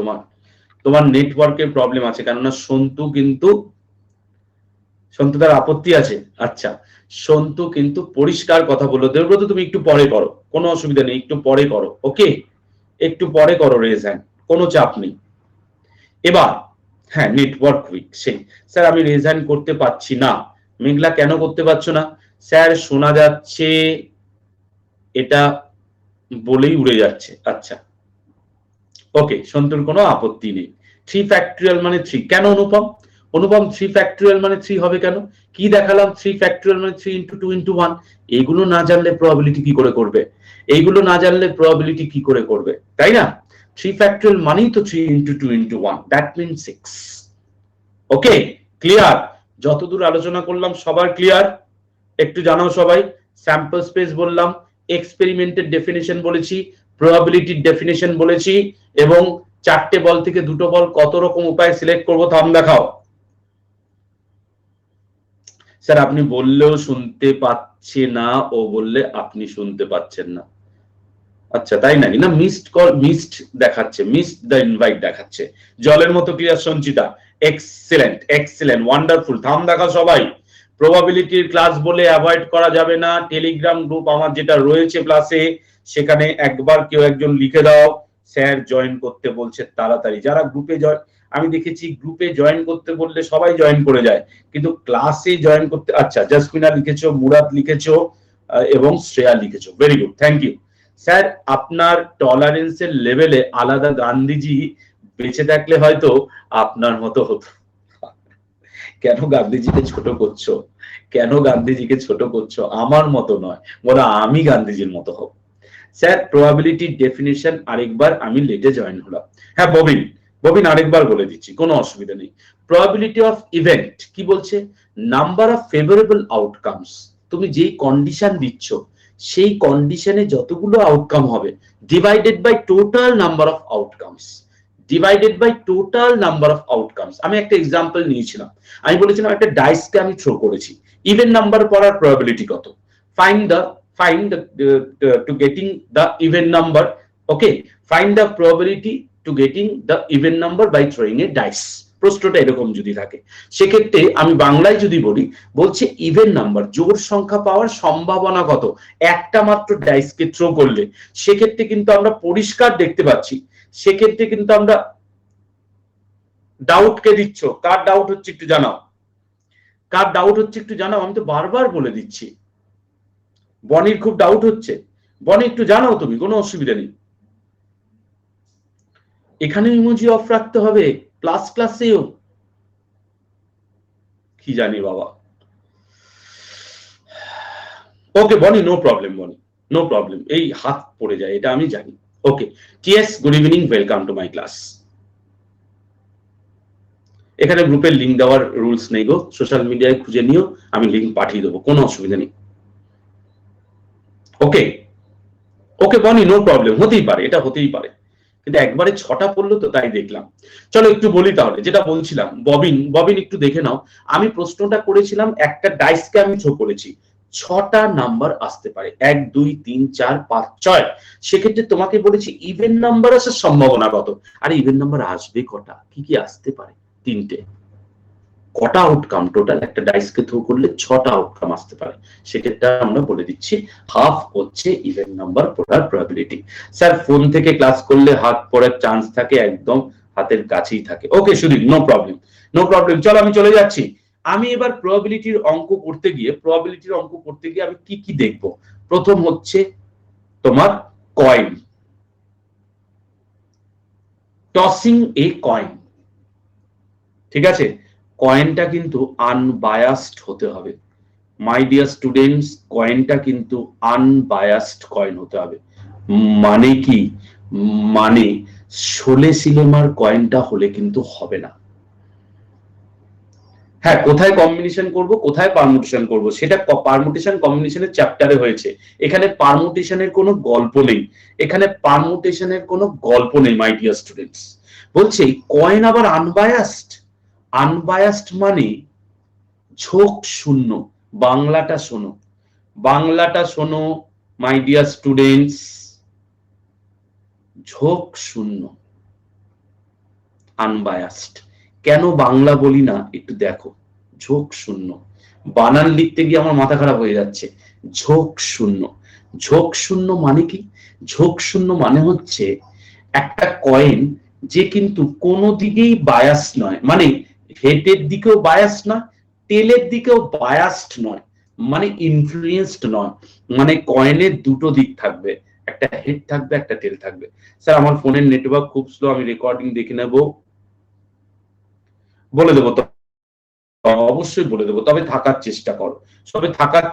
তোমার নেটওয়ার্কের প্রবলেম আছে, কেননা সন্তু তার আপত্তি আছে। আচ্ছা, সন্তু কিন্তু পরিষ্কার কথা বললো। দেবব্রত তুমি একটু পরে করো, কোনো অসুবিধা নেই, একটু পরে করো, ওকে, একটু পরে করো রেজ হ্যান্ড, কোনো চাপ নেই। এবার হ্যাঁ, নেটওয়ার্ক উইক, সেই স্যার আমি রেজ হ্যান্ড করতে পারছি না। মেঘলা কেন করতে পারছো না? স্যার শোনা যাচ্ছে এটা বলেই উড়ে যাচ্ছে। আচ্ছা, ওকে, সন্তুর কোনো আপত্তি নেই। 3 ফ্যাক্টোরিয়াল মানে 3 কেন অনুপম 3 ফ্যাক্টোরিয়াল মানে 3 হবে কেন? কি দেখালাম? 3 ফ্যাক্টোরিয়াল মানে 3 into 2 into 1। এইগুলো না জানলে প্রবাবিলিটি কি করে করবে? তাই না? 3 ফ্যাক্টোরিয়াল মানেই তো 3 into 2 into 1, that means 6। Okay, clear? যতদূর আলোচনা করলাম সবার ক্লিয়ার? একটু জানাও সবাই। স্যাম্পল স্পেস বললাম, এক্সপেরিমেন্টের ডেফিনিশন বলেছি, প্রবাবিলিটির ডেফিনিশন বলেছি, এবং 4টে বল থেকে 2টো বল কত রকম উপায়ে সিলেক্ট করব থাম দেখাও। স্যার আপনি বললেও শুনতে পাচ্ছে না, ও বললে আপনি শুনতে পাচ্ছেন না। আচ্ছা তাই নাকি? না, মিসড দেখাচ্ছে, মিসড দ্য ইনভাইট দেখাচ্ছে। জলের মতো ক্লিয়ার সঞ্চিতা, এক্সেলেন্ট ওয়ান্ডারফুল। থাম দেখা সবাই। প্রবাবিলিটির ক্লাস বলে অ্যাভয়েড করা যাবে না। টেলিগ্রাম গ্রুপ আমার যেটা রয়েছে ক্লাসে, সেখানে একবার কেউ একজন লিখে দাও, স্যার জয়েন করতে বলছে তাড়াতাড়ি। যারা গ্রুপে আমি দেখেছি গ্রুপে জয়েন করতে বললে সবাই জয়েন করে যায়, কিন্তু ক্লাসে জয়েন করতে, আচ্ছা জাসমিনা লিখেছো, মুরাদ লিখেছো এবং শ্রেয়া লিখেছো, very good, thank you. Sir আপনার টলারেন্সের লেভেলে আলাদা গান্ধীজি বেঁচে থাকলে হয়তো আপনার মতো হতো। কেন গান্ধীজিকে ছোট করছো? আমার মতো নয়, বলো আমি গান্ধীজির মতো হব। স্যার প্রবাবিলিটি ডেফিনিশন আরেকবার, আমি লেটে জয়েন হলাম। হ্যাঁ ববিন আরেকবার বলে দিচ্ছি, কোনো অসুবিধা নেই। প্রবাবিলিটি অফ ইভেন্ট কি বলছে? Number of favourable outcomes. তুমি যেই কন্ডিশন দিচ্ছ সেই কন্ডিশনে যতগুলো আউটকাম হবে divided by total number of outcomes. আমি একটা এক্সাম্পল নিয়েছিলাম, আমি বলেছিলাম একটা ডাইসকে আমি থ্রো করেছি, ইভেন নাম্বার পড়ার প্রবাবিলিটি কত? find to getting the even number. Okay, find the probability to getting the even number by throwing a dice. প্রশ্নটা এরকম যদি থাকে, সেক্ষেত্রে আমি বাংলায় যদি বলছে ইভেন নাম্বার, জোড় সংখ্যা পাওয়ার সম্ভাবনা কত একটা মাত্র ডাইসকে থ্রো করলে। সেক্ষেত্রে কিন্তু আমরা পরিষ্কার দেখতে পাচ্ছি, সেক্ষেত্রে কিন্তু আমরা ডাউট কে দিচ্ছ, কার ডাউট হচ্ছে একটু জানাও, আমি তো বারবার বলে দিচ্ছি। বনির খুব ডাউট হচ্ছে, বনি একটু জানাও তুমি, কোনো অসুবিধা নেই। এখানে ইমোজি অফ রাখতে হবে, প্লাস ক্লাসেও কি জানি বাবা। ওকে বনি, নো প্রবলেম, এই হাত পড়ে যায় এটা আমি জানি। Okay TS, good evening, welcome to my class. এখানে গ্রুপের লিঙ্ক দেওয়ার রুলস নেই গো, সোশ্যাল মিডিয়ায় খুঁজে নিও, আমি লিঙ্ক পাঠিয়ে দেবো, কোনো অসুবিধা নেই। ওকে বনি, নো প্রবলেম, এটা হতেই পারে, কিন্তু একবারে 6টা পড়লো তো তাই দেখলাম। চলো একটু বলি তাহলে, যেটা বলছিলাম। ববিন একটু দেখে নাও, আমি প্রশ্নটা করেছিলাম একটা ডাইসকে আমি থ্রো করেছি, 6টা নাম্বার আসতে পারে, 1 2 3 4 5 6। সেক্ষেত্রে তোমাকে বলেছি ইভেন নাম্বার আসার সম্ভাবনা কত। আর ইভেন নাম্বার আসবে কটা, কি আসতে পারে? 3টে। কটা আউটকাম টোটাল? একটা ডাইসকে থ্রো করলে 6টা আউটকাম আসতে পারে, সেক্ষেত্রে আমরা বলে দিচ্ছি হাফ হচ্ছে ইভেন নাম্বার পড়ার প্রবাবিলিটি। স্যার ফোন থেকে ক্লাস করলে হাত পড়ার চান্স থাকে, একদম হাতের কাছেই থাকে। ওকে সুদীপ, নো প্রবলেম। চলো আমি চলে যাচ্ছি। আমি এবার প্রবাবিলিটির অঙ্ক করতে গিয়ে আমি কি দেখবো? প্রথম হচ্ছে তোমার কয়েন, টসিং এ কয়েন, ঠিক আছে, কয়েনটা কিন্তু আনবায়াসড হতে হবে মাই ডিয়ার স্টুডেন্টস, কয়েনটা কিন্তু আনবায়াসড কয়েন হতে হবে। মানে কি, মানে শোলে সিনেমার কয়েনটা হলে কিন্তু হবে না। হ্যাঁ, কোথায় কম্বিনেশন করব, কোথায় পারমুটেশন করব, সেটা পারমুটেশন কম্বিনেশনের চ্যাপ্টারে হয়েছে। এখানে পারমুটেশনের কোনো গল্প নেই, এখানে পারমুটেশনের কোনো গল্প নেই মাই ডিয়ার স্টুডেন্টস। বলছে কয়েন আবার আনবায়াসড, আনবায়াসড মানে ঝোঁক শূন্য। বাংলাটা শোনো, বাংলাটা শোনো মাই ডিয়ার স্টুডেন্টস, ঝোঁক শূন্য, আনবায়াসড। কেন বাংলা বলি না একটু দেখো, ঝোঁক শূন্য, বানান লিখতে গিয়ে আমার মাথা খারাপ হয়ে যাচ্ছে। ঝোঁক শূন্য, ঝোঁক শূন্য মানে কি? ঝোঁক শূন্য মানে হচ্ছে একটা কয়েন যে কিন্তু কোনো দিকেই বায়াস নয়, মানে হেডের দিকেও বায়াস নয়, টেলের দিকেও বায়াসড নয়, মানে ইনফ্লুয়েন্সড নয়। মানে কয়েনের দুটো দিক থাকবে, একটা হেড থাকবে, একটা টেল থাকবে। স্যার আমার ফোনের নেটওয়ার্ক খুব স্লো, আমি রেকর্ডিং দেখে নেব, বলে দেবো তো, অবশ্যই বলে দেবো, তবে থাকার চেষ্টা করো, তবে থাকার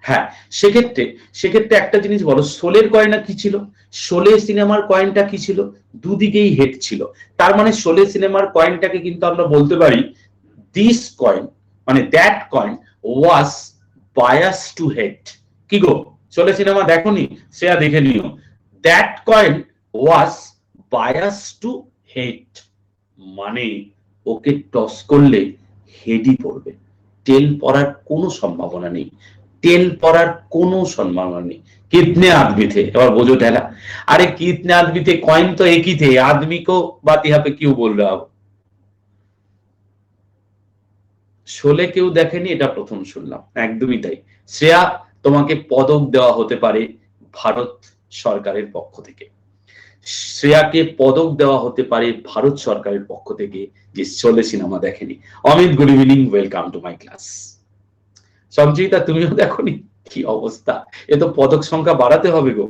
হ্যাঁ, সেক্ষেত্রে সেক্ষেত্রে একটা জিনিস বলো, শোলের কয়েনটা কি ছিল? শোলে সিনেমার কয়েনটা কি ছিল? দুদিকেই হেড ছিল। তার মানে শোলে সিনেমার কয়েনটাকে কিন্তু আমরা বলতে পারি দিস কয়েন, মানে that coin was bias to head. কি গো, শোলে সিনেমা দেখোনি? সেটা দেখে নিও। That coin was bias to head, মানে ওকে টস করলে হেডই পড়বে, টেল পড়ার কোনো সম্ভাবনা নেই, টেল পড়ার কোনো সম্ভাবনা নেই। कितने आदमी थे, এবার বোঝো ঠেলা। अरे कितने आदमी थे, कॉइन तो एक ही थे, आदमी को बात यहाँ पे क्यों बोल रहा हूं? শোলে কেউ দেখেনি, এটা প্রথম শুনলাম, একদমই তাই। শ্রেয়া, তোমাকে পদক দেওয়া হতে পারে ভারত সরকারের পক্ষ থেকে, শ্রেয়াকে পদক দেওয়া হতে পারে ভারত সরকারের পক্ষ থেকে যে শোলে সিনেমা দেখেনি। Amit, good evening, welcome to my class. Sanchita, তুমিও দেখোনি? কি অবস্থা, এ তো পদক সংখ্যা বাড়াতে হবে গো।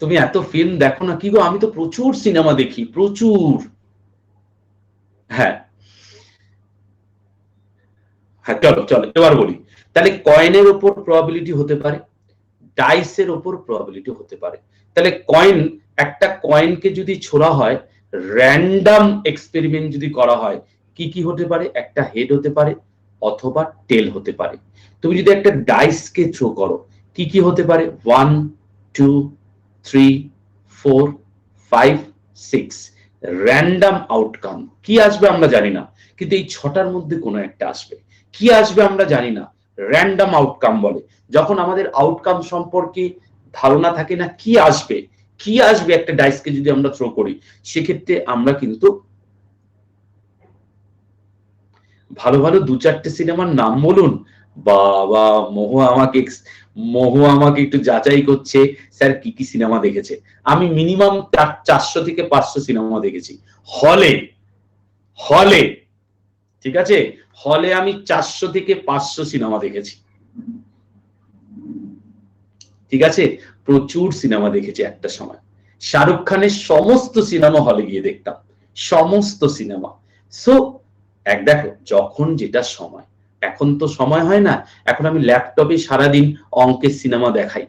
তুমি এত ফিল্ম দেখো না কি গো? আমি তো প্রচুর সিনেমা দেখি, প্রচুর। হ্যাঁ হ্যাঁ, চলো চলো এবার বলি। তাহলে কয়েনের উপর প্রবাবিলিটি হতে পারে, ডাইসের উপর প্রবাবিলিটি হতে পারে। তাহলে কয়েন, একটা কয়েনকে যদি ছোড়া হয়, র্যান্ডম এক্সপেরিমেন্ট যদি করা হয়, কি কি হতে পারে? একটা হেড হতে পারে অথবা টেল হতে পারে। তুমি যদি একটা ডাইসকে থ্রো করো, কি কি হতে পারে? 1 2 3 4 5 6, র্যান্ডম আউটকাম। কি আসবে আমরা জানি না, কিন্তু এই ছটার মধ্যে কোনো একটা আসবে। কি আসবে আমরা জানি না, র্যান্ডম আউটকাম বলে। যখন আমাদের আউটকাম সম্পর্কে ধারণা থাকে না কি আসবে, কি আসবে একটা ডাইসকে যদি আমরা থ্রো করি, সেক্ষেত্রে আমরা কিন্তু ভালো ভালো দু চারটে সিনেমার নাম বলুন। বাবা, মোহ আমাকে একটু যাচাই করছে, স্যার কি কি সিনেমা দেখেছে। আমি মিনিমাম 400 থেকে 500 সিনেমা দেখেছি হলে, হলে, ঠিক আছে, হলে আমি 400 থেকে 500 সিনেমা দেখেছি, ঠিক আছে, প্রচুর সিনেমা দেখেছি একটা সময়। শাহরুখ খানের সমস্ত সিনেমা হলে গিয়ে দেখতাম, সমস্ত সিনেমা। সো এক দেখো, যখন যেটা সময়, এখন তো সময় হয় না, এখন আমি ল্যাপটপে সারাদিন অঙ্কের সিনেমা দেখাই।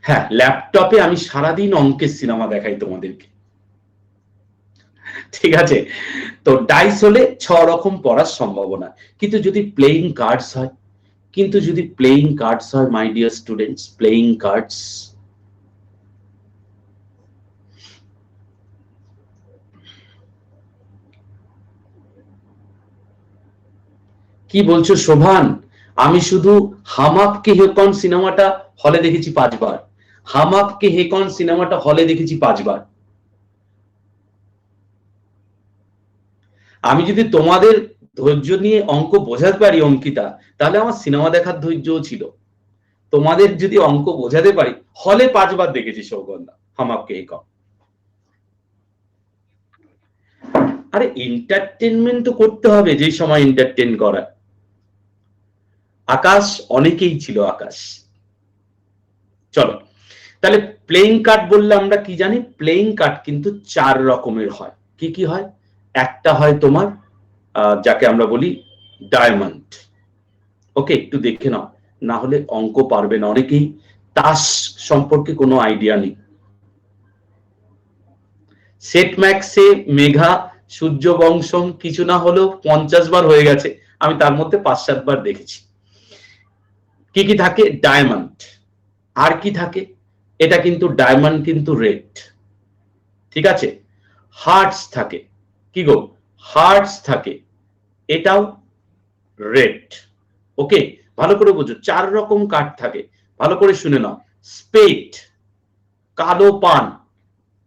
হ্যাঁ, ল্যাপটপে আমি সারাদিন অঙ্কের সিনেমা দেখাই তোমাদেরকে, ঠিক আছে। তো ডাইস হলে 6 রকম পড়ার সম্ভাবনা, কিন্তু যদি প্লেইং কার্ডস হয়, কিন্তু যদি প্লেইং কার্ডস হয় মাই ডিয়ার স্টুডেন্টস, প্লেইং কার্ডস, কি বলছো শোভান? আমি শুধু হাম আপকে হে কौन সিনেমাটা হলে দেখেছি 5 বার, হাম আপকে হে कौन সিনেমাটা হলে দেখেছি 5 বার। আমি যদি তোমাদের ধৈর্য নিয়ে অঙ্ক বোঝাতে পারি অঙ্কিতা, তাহলে আমার সিনেমা দেখার ধৈর্যও ছিল। তোমাদের যদি অঙ্ক বোঝাতে পারি, হলে 5 বার দেখেছি সৌগন্ধা হাম আপকে হে कौन। আরে এন্টারটেনমেন্ট তো করতে হবে, যেই সময় এন্টারটেন করা। আকাশ অনেকেই ছিল আকাশ। চলো তাহলে প্লেইং কার্ড বললে আমরা কি জানি, প্লেইং কার্ড কিন্তু 4 রকমের হয়। কি কি হয়? একটা হয় তোমার যাকে আমরা বলি ডায়মন্ড। ওকে, একটু দেখে নাও, না হলে অঙ্ক পারবে না। অনেকেই তাস সম্পর্কে কোনো আইডিয়া নেই। সেট ম্যাক্সে মেঘা সূর্যবংশম কিছু না হলেও 50 বার হয়ে গেছে, আমি তার মধ্যে 5-7 বার দেখেছি। কি কি থাকে? ডায়মন্ড। আর কি থাকে? এটা কিন্তু ডায়মন্ড কিন্তু রেড, ঠিক আছে। হার্টস থাকে, কি গো? হার্টস থাকে, এটাও রেড। ওকে, ভালো করে বুঝো, 4 রকম কার্ড থাকে, ভালো করে শুনে নাও। স্পেড, কালো পান,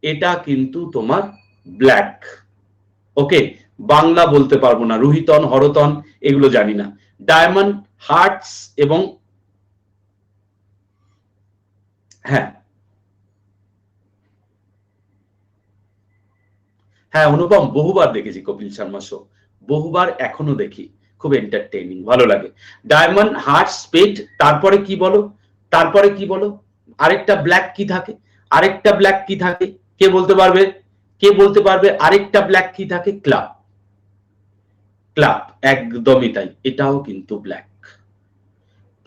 এটা কিন্তু তোমার ব্ল্যাক। ওকে, বাংলা বলতে পারবো না, রুহিতন হরতন এগুলো জানি না। ডায়মন্ড, হার্টস এবং হ্যাঁ হ্যাঁ অনুপম, বহুবার দেখেছি কপিল শর্মা শো, বহুবার, এখনো দেখি, খুব এন্টারটেইনিং, ভালো লাগে। ডায়মন্ড, হার্ট, স্পেড, তারপরে কি বলো? তারপরে কি বলো? আরেকটা ব্ল্যাক কি থাকে? আরেকটা ব্ল্যাক কি থাকে? কে বলতে পারবে? কে বলতে পারবে আরেকটা ব্ল্যাক কি থাকে? ক্লাব। ক্লাব, একদমই তাই, এটাও কিন্তু ব্ল্যাক।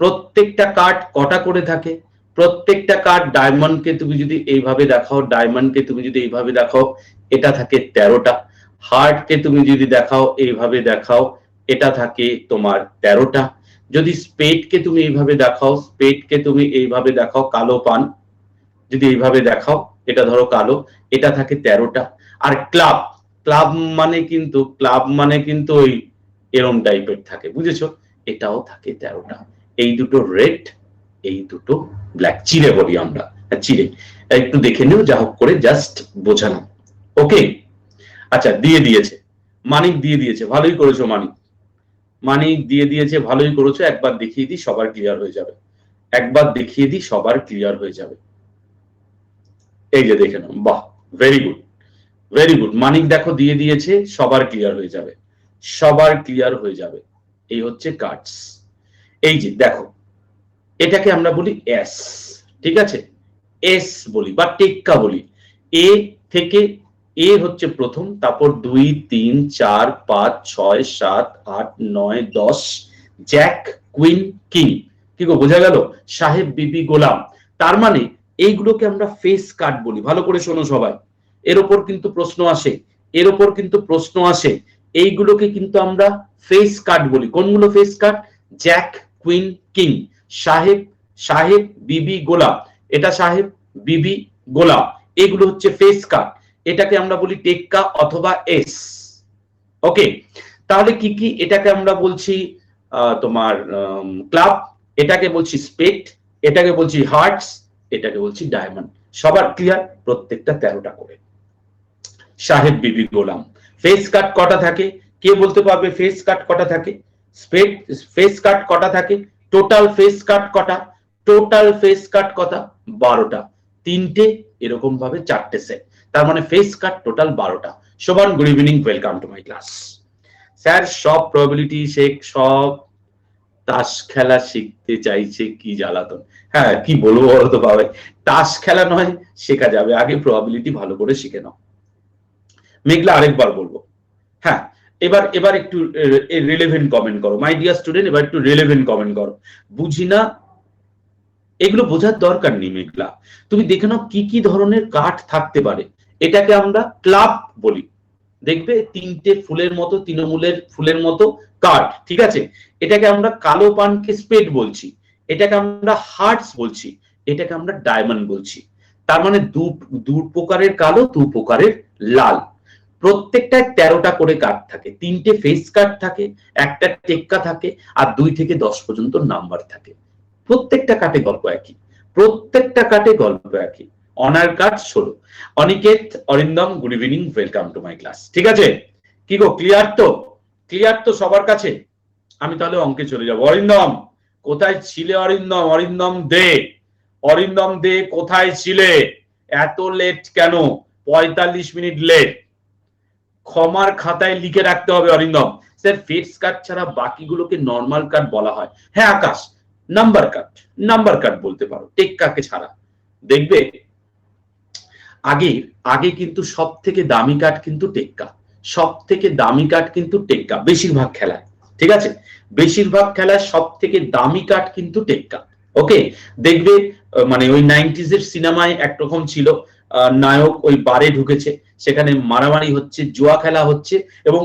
প্রত্যেকটা কার্ড কটা করে থাকে? প্রত্যেকটা কার্ড, ডায়মন্ডকে তুমি যদি এইভাবে দেখাও, ডায়মন্ডকে তুমি যদি এইভাবে দেখাও, এটা থাকে 13টা। হার্টকে তুমি যদি দেখাও, এইভাবে দেখাও, এটা থাকে তোমার 13টা। যদি স্পেডকে তুমি এইভাবে দেখাও, স্পেডকে তুমি এইভাবে দেখাও, কালো পান যদি এইভাবে দেখাও, এটা ধরো কালো, এটা থাকে 13টা। আর ক্লাব, ক্লাব মানে কিন্তু ওই এরম টাইপের থাকে, বুঝেছো? এটাও থাকে 13টা। এই দুটো রেড, এই দুটো ব্ল্যাক, চিড়ে বলি আমরা, চিড়ে। একটু দেখে নিও, যা হোক করে জাস্ট বোঝানো। ওকে, আচ্ছা, দিয়ে দিয়েছে মানিক, দিয়ে দিয়েছে, ভালোই করেছো মানিক, মানিক দিয়ে দিয়েছে, ভালোই করেছো। একবার দেখিয়ে দিই, সবার ক্লিয়ার হয়ে যাবে। একবার দেখিয়ে দিই, সবার ক্লিয়ার হয়ে যাবে। এই যে দেখে নাও, বাহ, ভেরি গুড, ভেরি গুড। মানিক দেখো দিয়ে দিয়েছে, সবার ক্লিয়ার হয়ে যাবে, সবার ক্লিয়ার হয়ে যাবে। এই হচ্ছে কার্ডস। এই যে দেখো, এটাকে আমরা বলি এস, ঠিক আছে, এস বলি বা টেক্কা বলি। এ থেকে এ হচ্ছে প্রথম, তারপর 2, 3, 4, 5, 6, 7, 8, 9, 10, জ্যাক, কুইন, কিং। কি গো, বোঝা গেল? সাহেব, বিবি, গোলাম। তার মানে এইগুলোকে আমরা ফেস কার্ড বলি। ভালো করে শোনো সবাই, এর ওপর কিন্তু প্রশ্ন আসে, এর ওপর কিন্তু প্রশ্ন আসে। এইগুলোকে কিন্তু আমরা ফেস কার্ড বলি। কোনগুলো face card? Jack, queen, king. সাহেব, সাহেব, বিবি, গোলাপ, এটা সাহেব, বিবি, গোলাপ, এগুলো হচ্ছে ফেস কার্ড। এটাকে আমরা বলি টেক্কা অথবা এস। ওকে, তাহলে কি কি? এটাকে আমরা বলছি তোমার ক্লাব, এটাকে বলছি স্পেড, এটাকে বলছি হার্টস, এটাকে বলছি ডায়মন্ড। সবার ক্লিয়ার? প্রত্যেকটা 13টা করে। সাহেব, বিবি, গোলাম। ফেস কাট কটা থাকে? কে বলতে পারবে ফেস কাট কটা থাকে? স্পেড ফেস কাট কটা থাকে? টোটাল ফেস কাট কটা? টোটাল ফেস কাট কটা? 12টা। 3টে এরকম ভাবে 4টে সেট, তার মানে ফেস কাট টোটাল 12টা। Shobhan, good evening, welcome to my class. Sir, সব প্রবাবিলিটি শেখ, সব তাস খেলা শিখতে চাইছে, কি জ্বালাতন। হ্যাঁ, কি বলবো বলো তো বাবা, তাস খেলা নয়, শেখা যাবে, আগে প্রবাবিলিটি ভালো করে শিখে নাও। মেঘলা, আরেকবার বলবো। হ্যাঁ, এবার এবার একটু রিলেভেন্ট কমেন্ট করো মাই ডিয়ার স্টুডেন্ট, এবার একটু রিলেভেন্ট কমেন্ট করো। বুঝি না, এগুলো বোঝার দরকার নেই মেঘলা, তুমি দেখে নাও কি কি ধরনের কাঠ থাকতে পারে। এটাকে আমরা ক্লাব বলি, দেখবে 3টে ফুলের মতো, তৃণমূলের ফুলের মতো কাঠ, ঠিক আছে। এটাকে আমরা কালো পানকে স্পেড বলছি, এটাকে আমরা হার্টস বলছি, এটাকে আমরা ডায়মন্ড বলছি। তার মানে দু প্রকারের কালো, 2 প্রকারের লাল। প্রত্যেকটায় 13টা করে কার্ড থাকে, 3টে ফেস কার্ড থাকে, একটা টেক্কা থাকে, আর 2 থেকে 10 পর্যন্ত নাম্বার থাকে। প্রত্যেকটা কাটে গল্প একই, প্রত্যেকটা কাটে গল্প একই। Honour card 16। Aniket, Arindam, good evening, welcome to my class. ঠিক আছে, কি গো, ক্লিয়ার তো? ক্লিয়ার তো সবার কাছে? আমি তাহলে অঙ্কে চলে যাব। অরিন্দম, কোথায় ছিলে? অরিন্দম, অরিন্দম দে, অরিন্দম দে, কোথায় ছিলে? এত লেট কেন? 45 মিনিট লেট। ক্ষমার খাতায় লিখে রাখতে হবে অরিন্দম। স্যার ফেস কাট ছাড়া বাকিগুলোকে নর্মাল কাট বলা হয়। হ্যাঁ আকাশ, নাম্বার কাট বলতে পারো, টেক্কাকে ছাড়া। দেখবে আগে কিন্তু সব থেকে দামি কাট কিন্তু টেক্কা, সব থেকে দামি কাট কিন্তু টেক্কা বেশিরভাগ খেলায়, ঠিক আছে? বেশিরভাগ খেলায় সব থেকে দামি কাট কিন্তু টেক্কা। ওকে, দেখবে মানে ওই 90s এর সিনেমায় একরকম ছিল, নায়ক ওই বারে ঢুকেছে, সেখানে মারামারি হচ্ছে, জুয়া খেলা হচ্ছে, এবং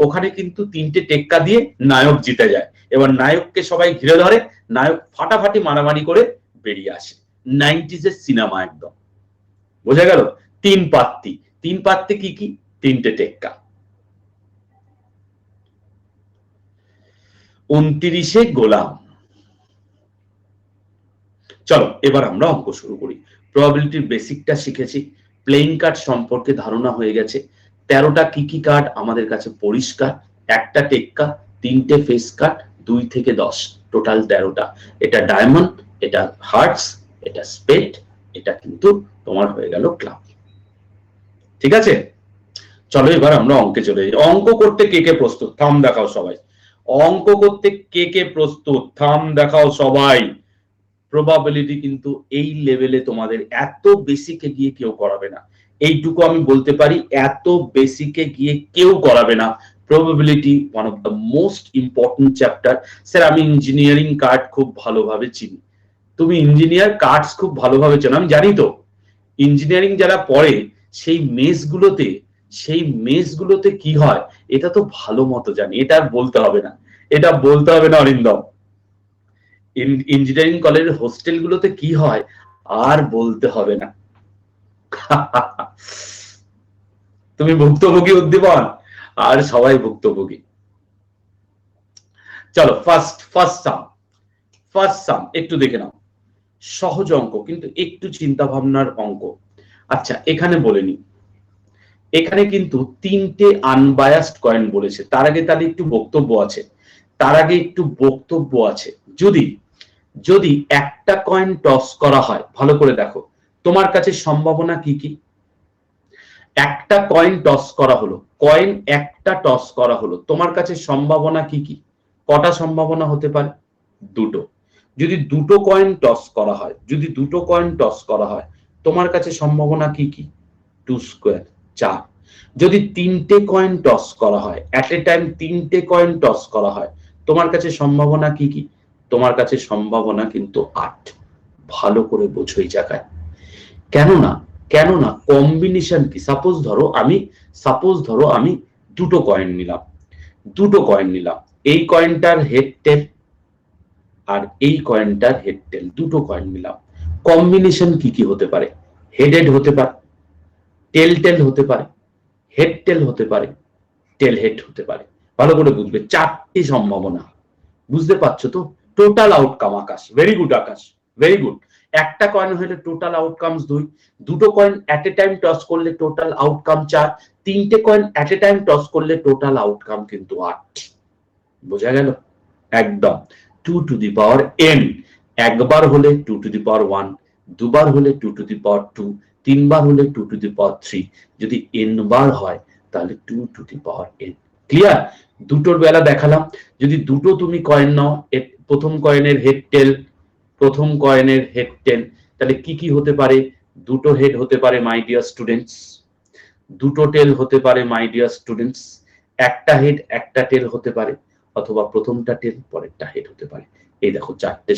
ওখানে কিন্তু 3টে টেক্কা দিয়ে নায়ক জিতে যায়। এবার নায়ককে সবাই ঘিরে ধরে, নায়ক ফাটাফাটি মারামারি করে বেরিয়ে আসে। 90s এর সিনেমা একদম, বোঝা গেল? 3 পাত্তি কি 3টে টেক্কা। 29 গোলাম। চলো এবার আমরা অঙ্ক শুরু করি। প্রবাবিলিটির বেসিকটা শিখেছি, প্লেইং কার্ড সম্পর্কে ধারণা হয়ে গেছে, 13টা কি কার্ড আমাদের কাছে পরিষ্কার, একটা টেক্কা, 3টে ফেস কার্ড, 2 থেকে 10, টোটাল 13টা। এটা ডায়মন্ড, এটা হার্টস, এটা স্পেড, এটা কিন্তু তোমার হয়ে গেল ক্লাব। ঠিক আছে, চলো এবার আমরা অঙ্কে চলে যাই। অঙ্ক করতে কে প্রস্তুত? থাম দেখাও সবাই। অঙ্ক করতে কে প্রস্তুত? থাম দেখাও সবাই। প্রবাবিলিটি কিন্তু এই লেভেলে তোমাদের এত বেসিকে গিয়ে কেউ করাবে না, এইটুকু আমি বলতে পারি, এত বেসিকে গিয়ে কেউ করাবে না। Probability one of the most important chapter. Sir আমি ইঞ্জিনিয়ারিং কার্ড খুব ভালোভাবে চিনি। তুমি ইঞ্জিনিয়ার কার্ডস খুব ভালোভাবে চেনো, আমি জানি তো। ইঞ্জিনিয়ারিং যারা পড়ে সেই মেসগুলোতে কি হয় এটা তো ভালো মতো জানি, এটা আর বলতে হবে না, অরিন্দম। ইঞ্জিনিয়ারিং কলেজের হোস্টেল গুলোতে কি হয় আর বলতে হবে না। তুমি ভুক্তভোগী উদ্দীপন, আর সবাই ভুক্তভোগী। চলো ফার্স্ট সাম একটু দেখে নাও। সহজ অঙ্ক, কিন্তু একটু চিন্তা ভাবনার অঙ্ক। আচ্ছা এখানে বলে নি, এখানে কিন্তু 3টে আনবায়াসড কয়েন বলেছে। তার আগে তাহলে একটু বক্তব্য আছে। যদি একটা কয়েন টস করা হয়, ভালো করে দেখো তোমার কাছে সম্ভাবনা কি। একটা কয়েন টস করা হলো, একটা টস করা হলো, তোমার কাছে সম্ভাবনা কি? কটা সম্ভাবনা হতে পারে? 2টো। যদি 2টো কয়েন টস করা হয়, তোমার কাছে সম্ভাবনা কি? 2 স্কোয়ার, 4। যদি 3টে কয়েন টস করা হয়, এট এ টাইম 3টে কয়েন টস করা হয়, তোমার কাছে সম্ভাবনা কি? তোমার কাছে সম্ভাবনা কিন্তু 8। ভালো করে বোঝো এই জায়গায়। কেননা কম্বিনেশন কি? সাপোজ ধরো আমি 2টো কয়েন নিলাম, এই কয়েনটার হেড টেল আর এই কয়েনটার হেড টেল, 2টো কয়েন নিলাম। কম্বিনেশন কি হতে পারে? হেড হতে পারে, টেল হতে পারে, হেড টেল হতে পারে, টেল হেড হতে পারে। ভালো করে বুঝবে, 4টি সম্ভাবনা। বুঝতে পারছো তো? Total outcome Akash, very good Akash, very good. একটা কয়েন হলে টোটাল আউটকামস 2, 2টো coin at a time toss করলে টোটাল আউটকাম 4, 3টে coin at a time toss করলে টোটাল আউটকাম কিন্তু 8। বোঝা গেল? একদম। 2 টু দি পাওয়ার n, একবার হলে 2 টু দি পাওয়ার 1, দুবার হলে 2 টু দি পাওয়ার 2, 3বার হলে 2 টু দি পাওয়ার 3, যদি n বার হয় তাহলে 2 to the power n। Clear? দুটোর বেলা দেখালাম। যদি 2টো তুমি কয়েন নাও, প্রথম কয়েনের হেড টেল, তাহলে কি হতে পারে? 2টো হেড হতে পারে মাই ডিয়ার স্টুডেন্টস, 2টো টেল হতে পারে মাই ডিয়ার স্টুডেন্টস, একটা হেড একটা টেল হতে পারে, অথবা প্রথমটা টেল পরেরটা হেড হতে পারে। এই দেখো 4টে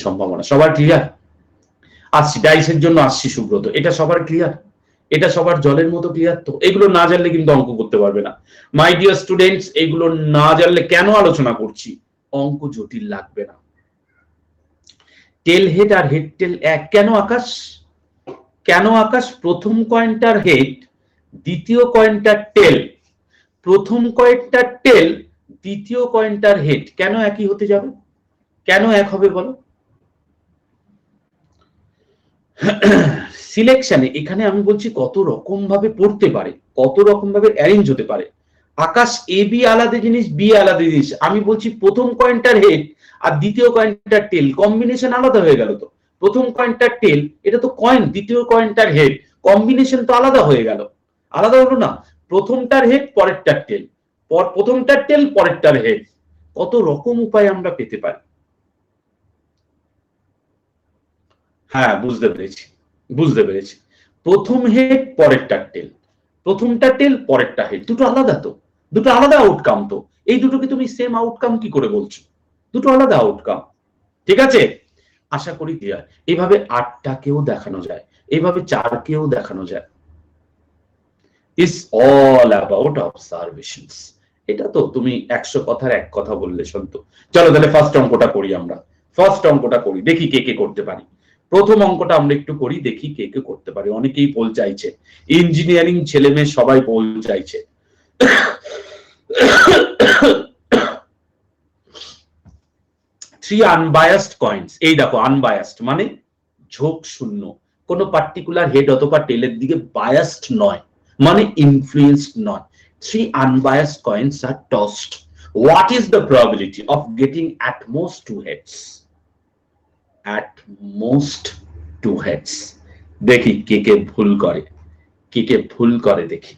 সম্ভাবনা। সবার ক্লিয়ার? আসছি ডাইসের জন্য, সুব্রত। এটা সবার ক্লিয়ার? এটা সবার জলের মতো ক্লিয়ার তো? এগুলো না জানলে কিন্তু অঙ্ক করতে পারবে না মাই ডিয়ার স্টুডেন্টস। এগুলো না জানলে কেন আলোচনা করছি, অঙ্ক জটিল লাগবে না। টেল হেড আর হেড টেল এক। কেন আকাশ? প্রথম কয়েনটার হেড, দ্বিতীয় কয়েনটার টেল, প্রথম কয়েনটার টেল, দ্বিতীয় কয়েনটার হেড, কেন একই হতে যাবে? কেন এক হবে বলো? সিলেকশনে এখানে আমি বলছি কত রকম ভাবে পড়তে পারে, কত রকম ভাবে অ্যারেঞ্জ হতে পারে। আকাশ এ বি আলাদা জিনিস, বি আলাদা জিনিস। আমি বলছি প্রথম কয়েনটার হেড আর দ্বিতীয় কয়েনটার টেল কম্বিনেশন আলাদা হয়ে গেল তো। প্রথম কয়েনটার টেল এটা তো কয়েন, দ্বিতীয় কয়েনটার হেড, কম্বিনেশন তো আলাদা হয়ে গেল। আলাদা হলো না? প্রথমটার হেড পরেরটার টেল, প্রথমটার টেল পরেরটার হেড, কত রকম উপায় আমরা পেতে পারি। হ্যাঁ, বুঝতে পেরেছি। প্রথম হেড পরেরটার টেল, প্রথমটা টেল পরেরটা হেড, দুটো আলাদা তো, দুটো আলাদা আউটকাম তো। এই দুটোকে তুমি সেম আউটকাম কি করে বলছো? দুটো আলাদা আউটকাম। ঠিক আছে, আশা করি ক্লিয়ার। এইভাবে 8টাকেও দেখানো যায়, এইভাবে 4কেও দেখানো যায়। Is all about observations. এটা তো তুমি 100 কথার এক কথা বললে সন্ত। চলো তাহলে ফার্স্ট অঙ্কটা করি আমরা, দেখি কে কে করতে পারি। প্রথম অঙ্কটা আমরা একটু করি, দেখি কে কে করতে পারি। অনেকেই পোল চাইছে, ইঞ্জিনিয়ারিং ছেলে মেয়ে সবাই পোল চাইছে। Three unbiased coins. এই দেখো, আনবায়াসড মানে ঝোঁক শূন্য, কোন পার্টিকুলার হেড অথবা টেলের দিকে বায়াসড নয়, মানে ইনফ্লুয়েন্সড নয়। থ্রি আনবায়াসড কয়েন্স আর tossed. What is the probability of getting at most two heads? At most two heads. দেখি কে কে ভুল করে, দেখি।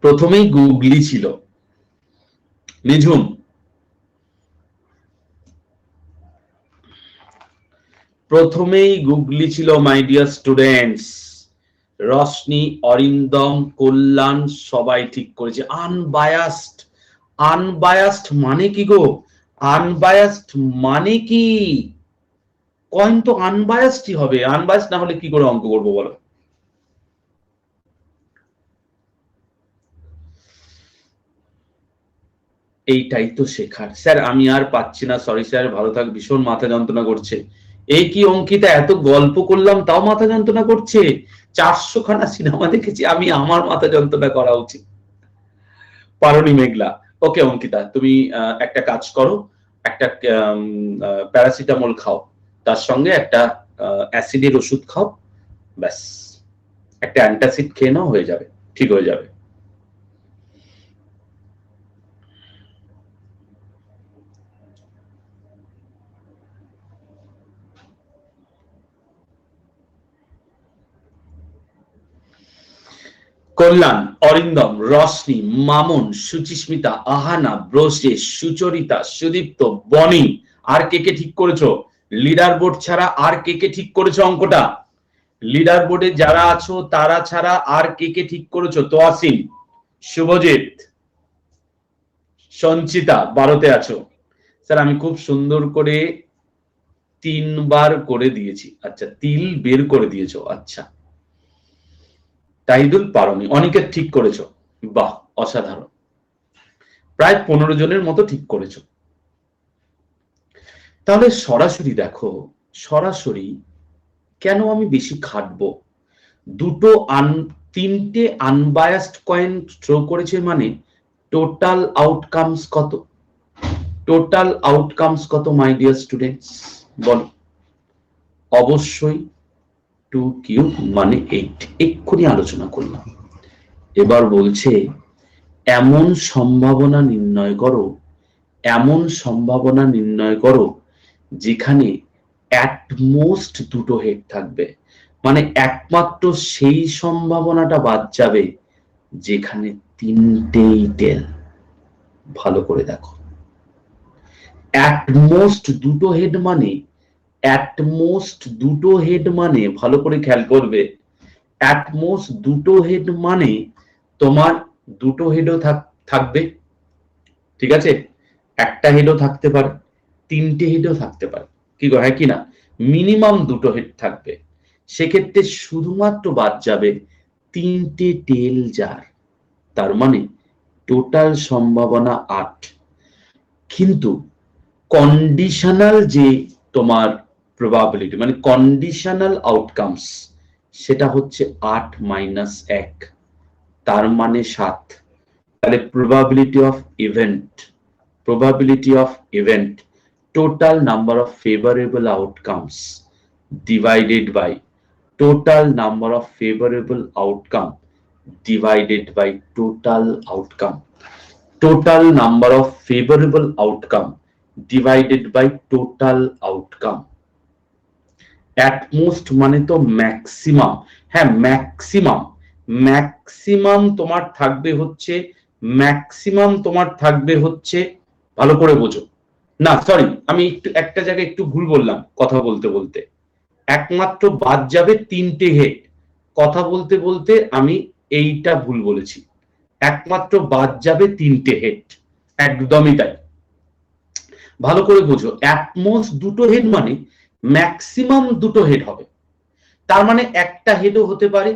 প্রথমেই গুগলি ছিল, নিঝুম। প্রথমেই গুগলি ছিল my dear students. Roshni, Arindam, Kalyan সবাই ঠিক করেছে। আনবায়াসড মানে কি গো? আনবায়াসড মানে কি? কয়েন তো আনবায়াসডই হবে, আনবায়াসড না হলে কি করে অঙ্ক করবো বলো? এইটাই তো শেখার। স্যার আমি আর পাচ্ছি না, সরি স্যার, ভালো থাক, ভীষণ মাথা যন্ত্রণা করছে। এই কি অঙ্কিতা, এত গল্প করলাম তাও মাথা যন্ত্রণা করছে? 400 খানা সিনেমা দেখেছি আমি, আমার মাথা যন্ত্রণা করা উচিত? পারনি মেঘলা। ওকে অঙ্কিতা, তুমি একটা কাজ করো, একটা প্যারাসিটামল খাও, তার সঙ্গে একটা অ্যাসিডের ওষুধ খাও, ব্যাস একটা অ্যান্টাসিড খেয়ে নাও, হয়ে যাবে, ঠিক হয়ে যাবে। কল্যাণ, অরিন্দম, রশনি, মামুন, সুচিস্মিতা, আহানা, ব্রোসেস, সুচরিতা, সুদীপ্ত, বনি, আর কে কে ঠিক করেছো? লিডার বোর্ড ছাড়া আর কে কে ঠিক করেছো অঙ্কটা? লিডার বোর্ডে যারা আছো তারা ছাড়া আর কে কে ঠিক করেছো? তোয়াসিন, শুভজিৎ, সঞ্চিতা 12তে আছো। স্যার আমি খুব সুন্দর করে 3বার করে দিয়েছি। আচ্ছা, তিল বের করে দিয়েছো, আচ্ছা। তাহিদুল পারনি, অনেকের ঠিক করেছো, বাহ অসাধারণ, প্রায় 15 জনের মতো ঠিক করেছো। তাহলে সরাসরি দেখো, সরাসরি কেন আমি বেশি খাটবো? তিনটে আনবায়াসড কয়েন থ্রো করেছে, মানে টোটাল আউটকামস কত? টোটাল আউটকামস কত মাই ডিয়ার স্টুডেন্টস বলো? অবশ্যই 2 কিউব মানে 8, এক্ষুনি আলোচনা করলাম। এবার বলছে এমন সম্ভাবনা নির্ণয় করো যেখানে অ্যাটমোস্ট দুটো হেড থাকবে, মানে একমাত্র সেই সম্ভাবনাটা বাদ যাবে যেখানে তিনটেই টেল। ভালো করে দেখো, অ্যাটমোস্ট দুটো হেড মানে ভালো করে খেয়াল করবে, অ্যাটমোস্ট দুটো হেড মানে তোমার দুটো হেডও থাকবে, ঠিক আছে? একটা হেডও থাকতে পারে, তিনটে হেডও থাকতে পারে, কি গো, হ্যাঁ কি না? মিনিমাম দুটো হেড থাকবে, সেক্ষেত্রে শুধুমাত্র বাদ যাবে তিনটে টেল যার, তার মানে টোটাল সম্ভাবনা 8। কিন্তু কন্ডিশনাল যে তোমার প্রবাবিলিটি, মানে কন্ডিশনাল আউটকামস, সেটা হচ্ছে 8 মাইনাস 1, তার মানে 7। তাহলে probability of event, total number of favorable outcomes divided by total number of favorable outcome divided by total outcome. Total number of favorable outcome divided by total outcome. At most মানে তো maximum, হ্যাঁ maximum, maximum তোমার থাকবে হচ্ছে, maximum তোমার থাকবে হচ্ছে, ভালো করে বোঝো, না সরি আমি একটু একটা জায়গায় একটু ভুল বললাম কথা বলতে বলতে, একমাত্র বাদ যাবে তিনটে হেড, কথা বলতে বলতে আমি এইটা ভুল বলেছি, একমাত্র বাদ যাবে তিনটে হেড, একদমই তাই, ভালো করে বোঝো, অ্যাটমোস্ট দুটো হেড মানে ম্যাক্সিমাম দুটো হেড হবে, তার মানে একটা হেডও হতে পারে,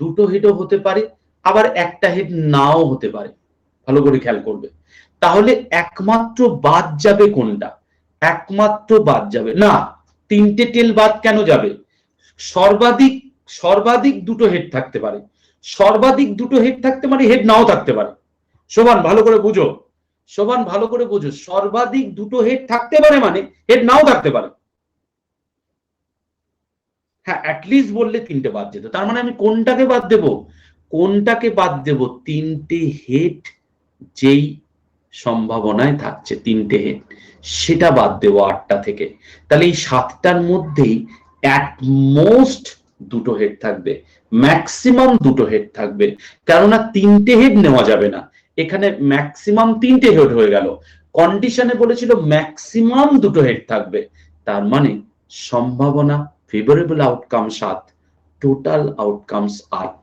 দুটো হেডও হতে পারে, আবার একটা হেড নাও হতে পারে, ভালো করে খেয়াল করবে। তাহলে একমাত্র বাদ যাবে কোনটা, একমাত্র বাদ যাবে না, তিনটে টেল বাদ কেন যাবে, সর্বাধিক সর্বাধিক দুটো হেড থাকতে পারে, সর্বাধিক দুটো হেড থাকতে মানে হেড নাও থাকতে পারে, শোভান ভালো করে বুঝো, শোভান ভালো করে বুঝো, সর্বাধিক দুটো হেড থাকতে পারে মানে হেড নাও থাকতে পারে, হ্যাঁ অ্যাটলিস্ট বললে তিনটে বাদ যেত, তার মানে আমি কোনটাকে বাদ দেব, কোনটাকে বাদ দেব, তিনটে হেড যেই সম্ভাবনায় থাকছে তিনটে হেড সেটা বাদ দেবো আটটা থেকে, তাহলে এই সাতটার মধ্যেই অ্যাট মোস্ট দুটো হেড থাকবে, ম্যাক্সিমাম দুটো হেড থাকবে, কেননা তিনটে হেড নেওয়া যাবে না, এখানে ম্যাক্সিমাম তিনটে হেড হয়ে গেল, কন্ডিশনে বলেছিল ম্যাক্সিমাম দুটো হেড থাকবে, তার মানে সম্ভাবনা ফেভারেবল আউটকাম 7, টোটাল আউটকামস 8,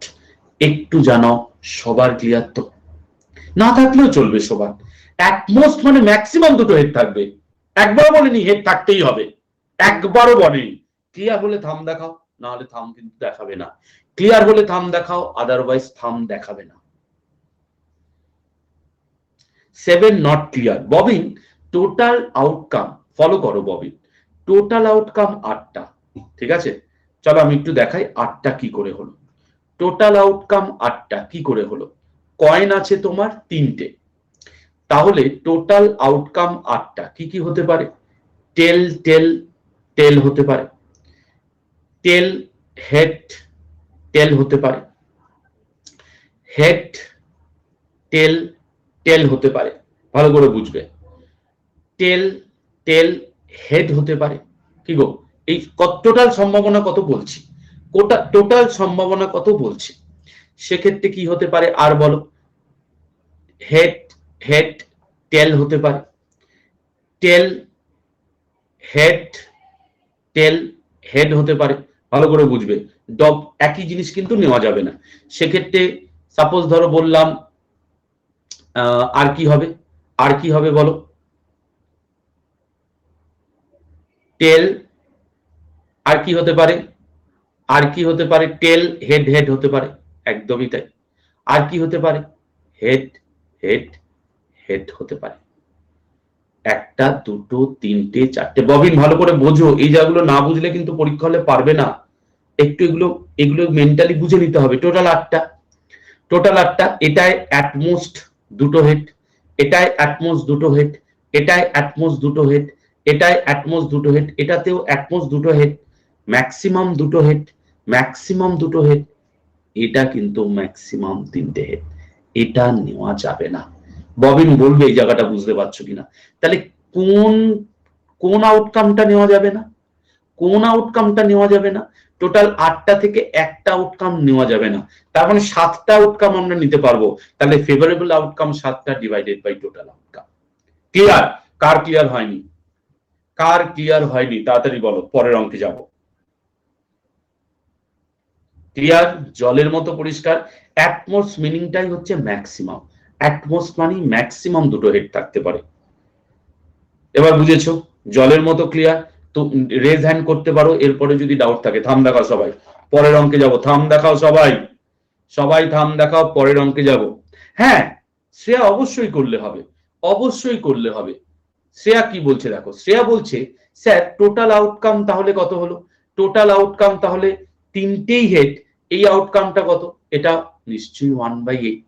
একটু জানাও সবার ক্লিয়ার তো, না থাকলেও চলবে সবার, অ্যাটমোস্ট মানে ম্যাক্সিমাম দুটো হেড থাকবে, একবারও বলেনি হেড থাকতেই হবে, একবারও বলেনি, ক্লিয়ার হলে থাম দেখাও, না হলে থাম কিন্তু দেখাবে না, ক্লিয়ার হলে থাম দেখাও, আদারওয়াইজ থাম দেখাবে না। 7 not clear, bobbin total outcome, follow করো ববিন, টোটাল আউটকাম 8টা, ঠিক আছে, চলো আমি একটু দেখাই 8টা কি করে হলো, টোটাল আউটকাম 8টা কি করে হলো, কয়েন আছে তোমার 3টে, তাহলে টোটাল আউটকাম 8টা কি কি হতে পারে, টেল টেল টেল হতে পারে, টেল হেড টেল হতে পারে, হেড টেল টেল হতে পারে, ভালো করে বুঝবে, টেল টেল হেড হতে পারে, কি গো এই টোটাল সম্ভাবনা কত বলছি, টোটাল সম্ভাবনা কত বলছি, সেক্ষেত্রে কি হতে পারে আর বলো, হেড হেড টেল হতে পারে, টেল হেড টেল হেড হতে পারে, ভালো করে বুঝবে, ডব একই জিনিস কিন্তু নেওয়া যাবে না, সেক্ষেত্রে সাপোজ ধরো বললাম আর কি হবে, আর কি হবে বলো, টেল আর কি হতে পারে, আর কি হতে পারে, টেল হেড হেড হতে পারে, একদমই তাই, আর কি হতে পারে, হেড হেড হেড হতে পারে, একটা দুটো তিনটে চারটে, ববিন ভালো করে বোঝো, এই জায়গাগুলো না বুঝলে কিন্তু পরীক্ষা হলে পারবে না, একটু এগুলো এগুলো মেন্টালি বুঝে নিতে হবে, টোটাল 8টা, টোটাল 8টা, এটাই অ্যাটমোস্ট দুটো হেড, এটাই অ্যাটমোস্ট দুটো হেড, এটাই অ্যাটমোস্ট দুটো হেড, এটাই অ্যাটমোস্ট দুটো হেড, এটাতেও অ্যাটমোস্ট দুটো হেড, ম্যাক্সিমাম দুটো হেড, ম্যাক্সিমাম দুটো হেড, এটা কিন্তু ম্যাক্সিমাম তিনটে হেড, এটা নেওয়া যাবে না, ববিন বলবে এই জায়গাটা বুঝতে পারছো কিনা, তাহলে কোন কোন আউটকামটা নেওয়া যাবে না, কোন আউটকামটা নেওয়া যাবে না, টোটাল 8টা থেকে একটা আউটকাম নেওয়া যাবে না, তার মানে 7টা আউটকাম আমরা নিতে পারবো, তাহলে ফেভারেবল আউটকাম 7টা divided by total outcome, clear, কার ক্লিয়ার হয়নি, কার ক্লিয়ার হয়নি তাড়াতাড়ি বলো, পরের অঙ্কে যাব, ক্লিয়ার, জলের মতো পরিষ্কার, অ্যাটমোস্ট মিনিংটাই হচ্ছে ম্যাক্সিমাম, অ্যাটমোস্ট মানে ম্যাক্সিমাম দুটো হেড থাকতে পারে, এবার বুঝেছো, জলের মতো ক্লিয়ার, তো রেজ হ্যান্ড করতে পারো, এরপরে যদি ডাউট থাকে, থাম দেখাও সবাই, পরের অঙ্কে যাব, থাম দেখাও সবাই, সবাই থাম দেখাও, পরের অঙ্কে যাব, হ্যাঁ শ্রেয়া অবশ্যই করলে হবে, অবশ্যই করলে হবে, শ্রেয়া কি বলছে দেখো, শ্রেয়া বলছে স্যার টোটাল আউটকাম তাহলে কত হলো, টোটাল আউটকাম তাহলে তিনটেই হেড, এই আউটকামটা কত, এটা নিশ্চয়ই 1/8,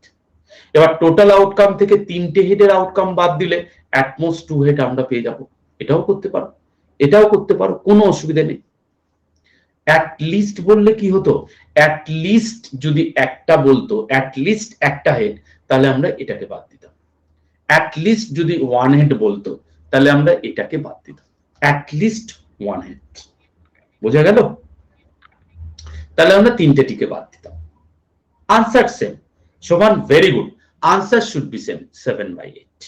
এবার টোটাল আউটকাম থেকে তিনটে হেডের আউটকাম বাদ দিলে অ্যাটমোস্ট 2 হেড আমরা পেয়ে যাব, এটাও করতে পারো, এটাও করতে পারো, কোনো অসুবিধা নেই, অ্যাটলিস্ট বললে কি হতো, অ্যাটলিস্ট যদি একটা বলতো, অ্যাটলিস্ট একটা হেড, তাহলে আমরা এটাকে বাদ দিতাম। অ্যাটলিস্ট যদি ওয়ান হেড বলতো তাহলে আমরা এটাকে বাদ দিতাম। অ্যাটলিস্ট ওয়ান হেড, বোঝা গেল? তাহলে আমরা তিনটেটিকে বাদ দিতাম। Answer same. Shovan, very good, answer should be same, 7/8।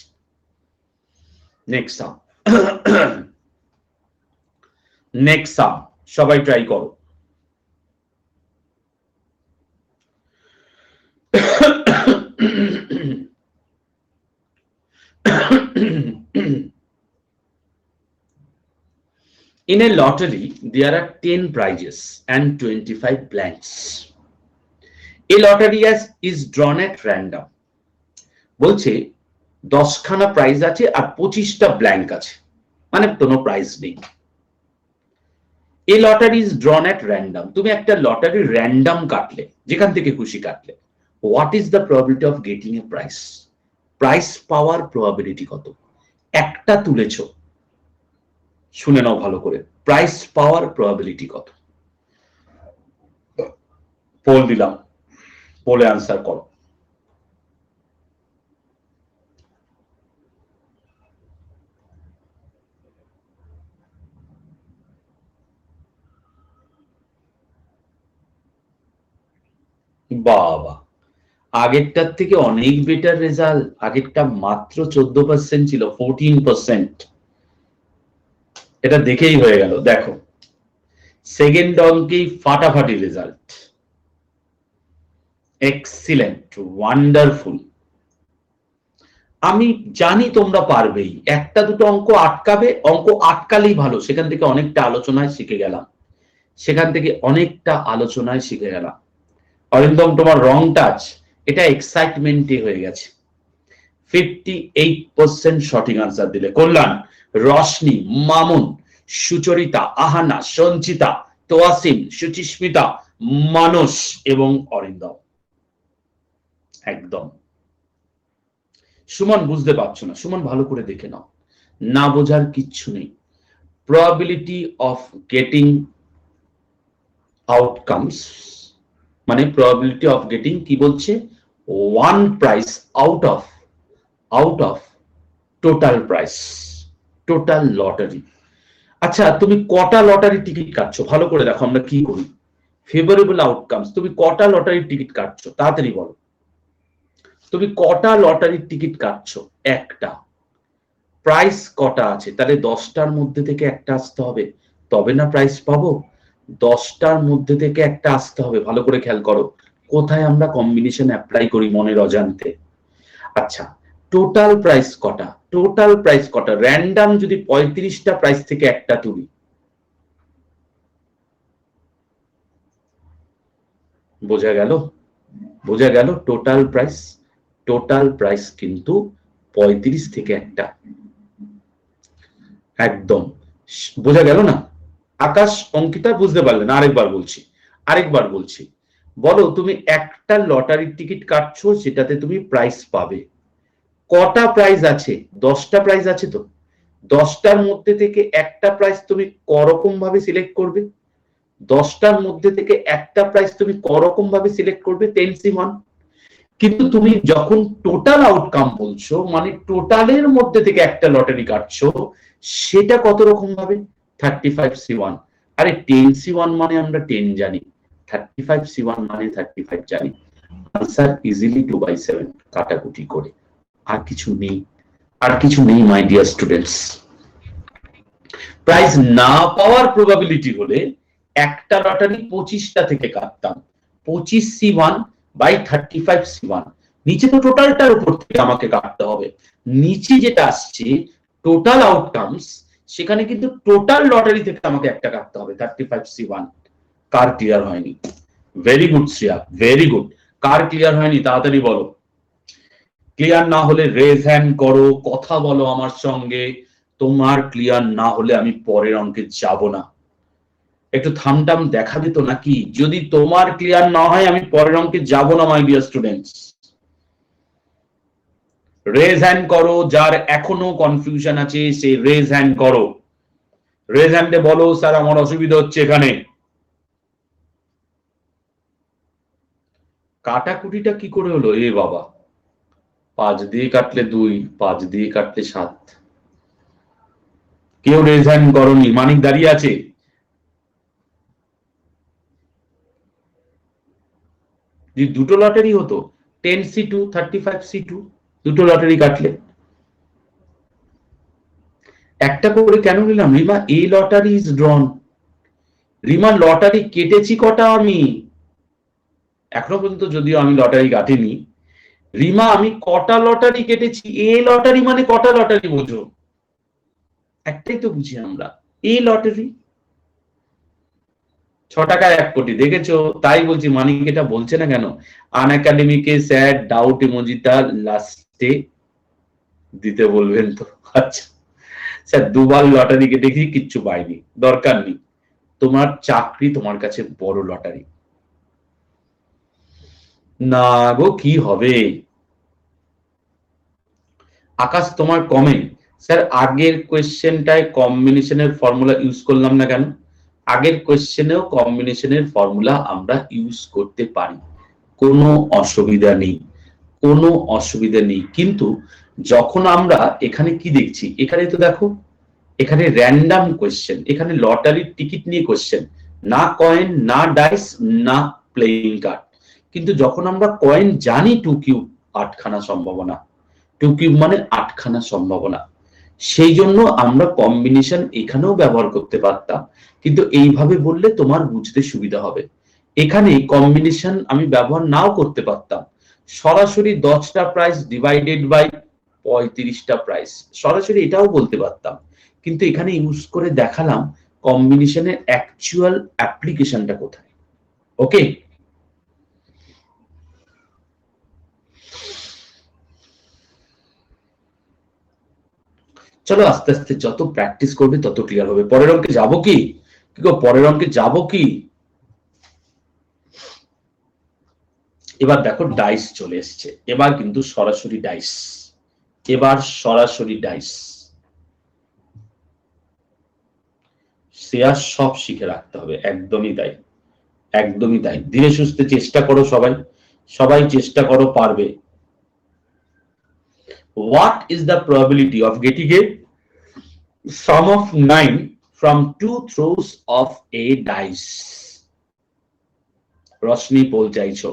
Next sum, next sum সবাই ট্রাই করো। In a lottery, there are 10 prizes and 25 blanks. A lottery is drawn at random. বলছে 10খানা প্রাইজ আছে আর 25টা ব্ল্যাঙ্ক আছে, মানে কোনো প্রাইজ নেই। A lottery is drawn at random. তুমি একটা লটারি র্যান্ডম কাটলে, যেখান থেকে খুশি কাটলে। What is the probability of getting a prize? Price power probability কত? একটা তুলেছো, শুনে নাও ভালো করে, প্রাইস পাওয়ার প্রবাবিলিটি কত? পোল দিলাম, পোলে আনসার করো। বাবা, আগেরটার থেকে অনেক বেটার রেজাল্ট। আগেরটা মাত্র 14% ছিল, 14%। এটা দেখেই হয়ে গেল। দেখো, সেকেন্ড অঙ্কেই ফাটাফাটি রেজাল্ট। Excellent, wonderful. আমি জানি তোমরা পারবেই। একটা দুটো অঙ্ক আটকাবে, অঙ্ক আটকালেই ভালো, সেখান থেকে অনেকটা আলোচনায় শিখে গেলাম, সেখান থেকে অনেকটা আলোচনায় শিখে গেলাম। অরিন্দম, তোমার রং টাচ, এটা এক্সাইটমেন্টে হয়ে গেছে। 58% সঠিক আনসার দিলে। কল্যাণ, রশনি, মামুন, সুচরিতা, আহানা, সঞ্চিতা, তোয়াসিন, সুচিস্মিতা, মানস এবং অরিন্দম। একদম। সুমন, বুঝতে পারছো না? সুমন, ভালো করে দেখে নাও, না বোঝার কিচ্ছু নেই। প্রবাবিলিটি অফ গেটিং আউটকামস, মানে প্রবাবিলিটি অফ গেটিং কি বলছে? One price out of total price, total lottery. আচ্ছা, তুমি কটা লটারি টিকিট কাটছো? ভালো করে দেখো আমরা কি করি। ফেভারেবল আউটকামস, তুমি কটা লটারির টিকিট কাটছো? তাড়াতাড়ি বলো, তুমি কটা লটারির টিকিট কাটছো? একটা। প্রাইস কটা আছে? তাহলে 10টার মধ্যে থেকে একটা আসতে হবে, তবে না প্রাইস পাবো। 10টার মধ্যে থেকে একটা আসতে হবে। ভালো করে খেয়াল করো কোথায় আমরা কম্বিনেশন অ্যাপ্লাই করি মনের অজান্তে। আচ্ছা, টোটাল প্রাইস কটা? টোটাল প্রাইস কটা? র্যান্ডম যদি 35টা প্রাইস থেকে একটা তুলি, বোঝা গেল? বোঝা গেল? টোটাল প্রাইস কিন্তু 35 থেকে একটা। একদম বোঝা গেল না? আকাশ, অঙ্কিতা, বুঝতে পারলে না? আরেকবার বলছি। বলো, তুমি একটা লটারির টিকিট কাটছো, সেটাতে তুমি প্রাইস পাবে। কটা প্রাইজ আছে? 10টা প্রাইজ আছে তো। 10টার মধ্যে থেকে একটা প্রাইস তুমি করকম ভাবে সিলেক্ট করবে। 10টার মধ্যে থেকে একটা প্রাইস তুমি করকম ভাবে সিলেক্ট করবে, 10C1। কিন্তু তুমি যখন টোটাল আউটকাম বলছো, মানে টোটালের মধ্যে থেকে একটা লটারি কাটছো, সেটা কত রকম ভাবে? 35C1। আরে 10C1 মানে আমরা 10 জানি, 35C1 মানে 35 জানি। আনসার ইজিলি 2/7, কাটাকুটি করে। আর কিছু নেই মাই ডিয়ার স্টুডেন্টস। প্রাইজ না পাওয়ার প্রবাবিলিটি হলে একটা লটারি 25টা থেকে কাটতাম, 25C1 বাই 35C1। নিচে তো টোটালটার উপর থেকে আমাকে কাটতে হবে। নিচে যেটা আসছে টোটাল আউটকামস, সেখানে কিন্তু টোটাল লটারি থেকে আমাকে একটা কাটতে হবে, 35C1। কার ক্লিয়ার হয়নি? Very good Shreya, very good. কার ক্লিয়ার হয়নি তাড়াতাড়ি বলো। ক্লিয়ার না হলে রেজ হ্যান্ড করো, কথা বলো আমার সঙ্গে। তোমার ক্লিয়ার না হলে আমি পরের অঙ্কে যাব না। একটু থামটাম দেখাবে তো নাকি? যদি তোমার ক্লিয়ার না হয় আমি পরের অঙ্কে যাব না my dear students. Raise hand করো, যার এখনো কনফিউশন আছে সে রেজ হ্যান্ড করো। রেজ হ্যান্ডে বলো, স্যার আমার অসুবিধা হচ্ছে এখানে। কাটাকুটিটা কি করে হলো? এ বাবা, 5 দিয়ে কাটলে 2, 5 দিয়ে কাটলে 7। কেউ রেজ হ্যান্ড করনি, মানিক দাঁড়িয়ে আছে। যদি দুটো লটারি হতো, 10C2 35C2, দুটো লটারি কাটলে একটা করে কেন নিলাম? Rima, a lottery is drawn. Rima, lottery কেটেছি কটা আমি? এখনো পর্যন্ত যদিও আমি লটারি কাটিনি, রিমা আমি কটা লটারি কেটেছি? এ লটারি মানে কটা লটারি বোঝো? একটাই তো বুঝি আমরা, এ লটারি। 6 টাকায় 1 কোটি, দেখেছো? তাই বলছি মানিক এটা বলছে না কেন? আনএকাডেমিকে স্যাড ডাউট ইমোজিটা লাস্টে দিতে বলবেন তো? আচ্ছা স্যার, 2 বার লটারি কেটেছি, কিচ্ছু পাইনি, দরকার নেই। তোমার চাকরি তোমার কাছে বড় লটারি। না গো, কি হবে? আকাশ তোমার কমে। স্যার আগের কোয়েশ্চেনটায় কম্বিনেশনের ফর্মুলা ইউজ করলাম না কেন? আগের কোয়েশ্চেনেও কম্বিনেশনের ফর্মুলা আমরা ইউজ করতে পারি, কোনো অসুবিধা নেই, কোনো অসুবিধা নেই। কিন্তু যখন আমরা এখানে কি দেখছি, এখানে তো দেখো, এখানে র্যান্ডম কোয়েশ্চেন, এখানে লটারির টিকিট নিয়ে কোয়েশ্চেন, না কয়েন, না ডাইস, না প্লেইং কার্ড। কিন্তু যখন আমরা কয়েন জানি 2 কিউব 8 খানা সম্ভাবনা, 2 কিউব মানে 8 খানা সম্ভাবনা, সেই জন্য আমরা কম্বিনেশন এখানেও ব্যবহার করতে পারতাম, কিন্তু এইভাবে বললে তোমার বুঝতে সুবিধা হবে। এখানে কম্বিনেশন আমি ব্যবহার নাও করতে পারতাম, সরাসরি 10টা প্রাইস ডিভাইডেড বাই 35টা প্রাইস, সরাসরি এটাও বলতে পারতাম। কিন্তু এখানে ইউজ করে দেখালাম কম্বিনেশনের অ্যাকচুয়াল অ্যাপ্লিকেশনটা কোথায়। ওকে, চলো আস্তে আস্তে যত প্র্যাকটিস করবে তত ক্লিয়ার হবে। পরের অঙ্কে যাবো কি? কি গো, পরের অঙ্কে যাবো কি? এবার দেখো ডাইস চলে এসছে, এবার কিন্তু সরাসরি ডাইস, এবার সরাসরি ডাইস। শেয়ার সব শিখে রাখতে হবে, একদমই তাই, একদমই তাই। ধীরে সুস্থে চেষ্টা করো, সবাই সবাই চেষ্টা করো, পারবে। What is the probability of getting a sum of 9 from 2 throws of a dice? Roshni poll চাইছো,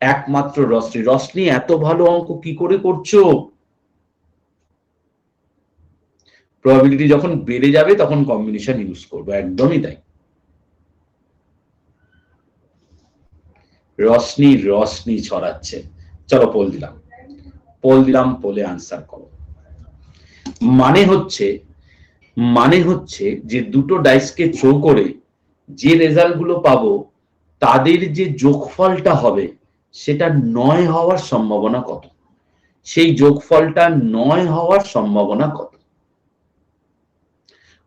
একমাত্র রশনি। রশনি এত ভালো অঙ্ক কি করে করছো? প্রবাবিলিটি যখন বেড়ে যাবে তখন কম্বিনেশন ইউজ করবো, একদমই তাই। রশনি রশনি ছড়াচ্ছে। চলো পোল দিলাম, পোল দিলাম, পোলে আনসার করো। মানে হচ্ছে যে দুটো ডাইসকে থ্রো করে যে রেজাল্ট গুলো পাবো তাদের যে যোগফলটা হবে সেটা 9 হওয়ার সম্ভাবনা কত? সেই যোগফলটা 9 হওয়ার সম্ভাবনা কত?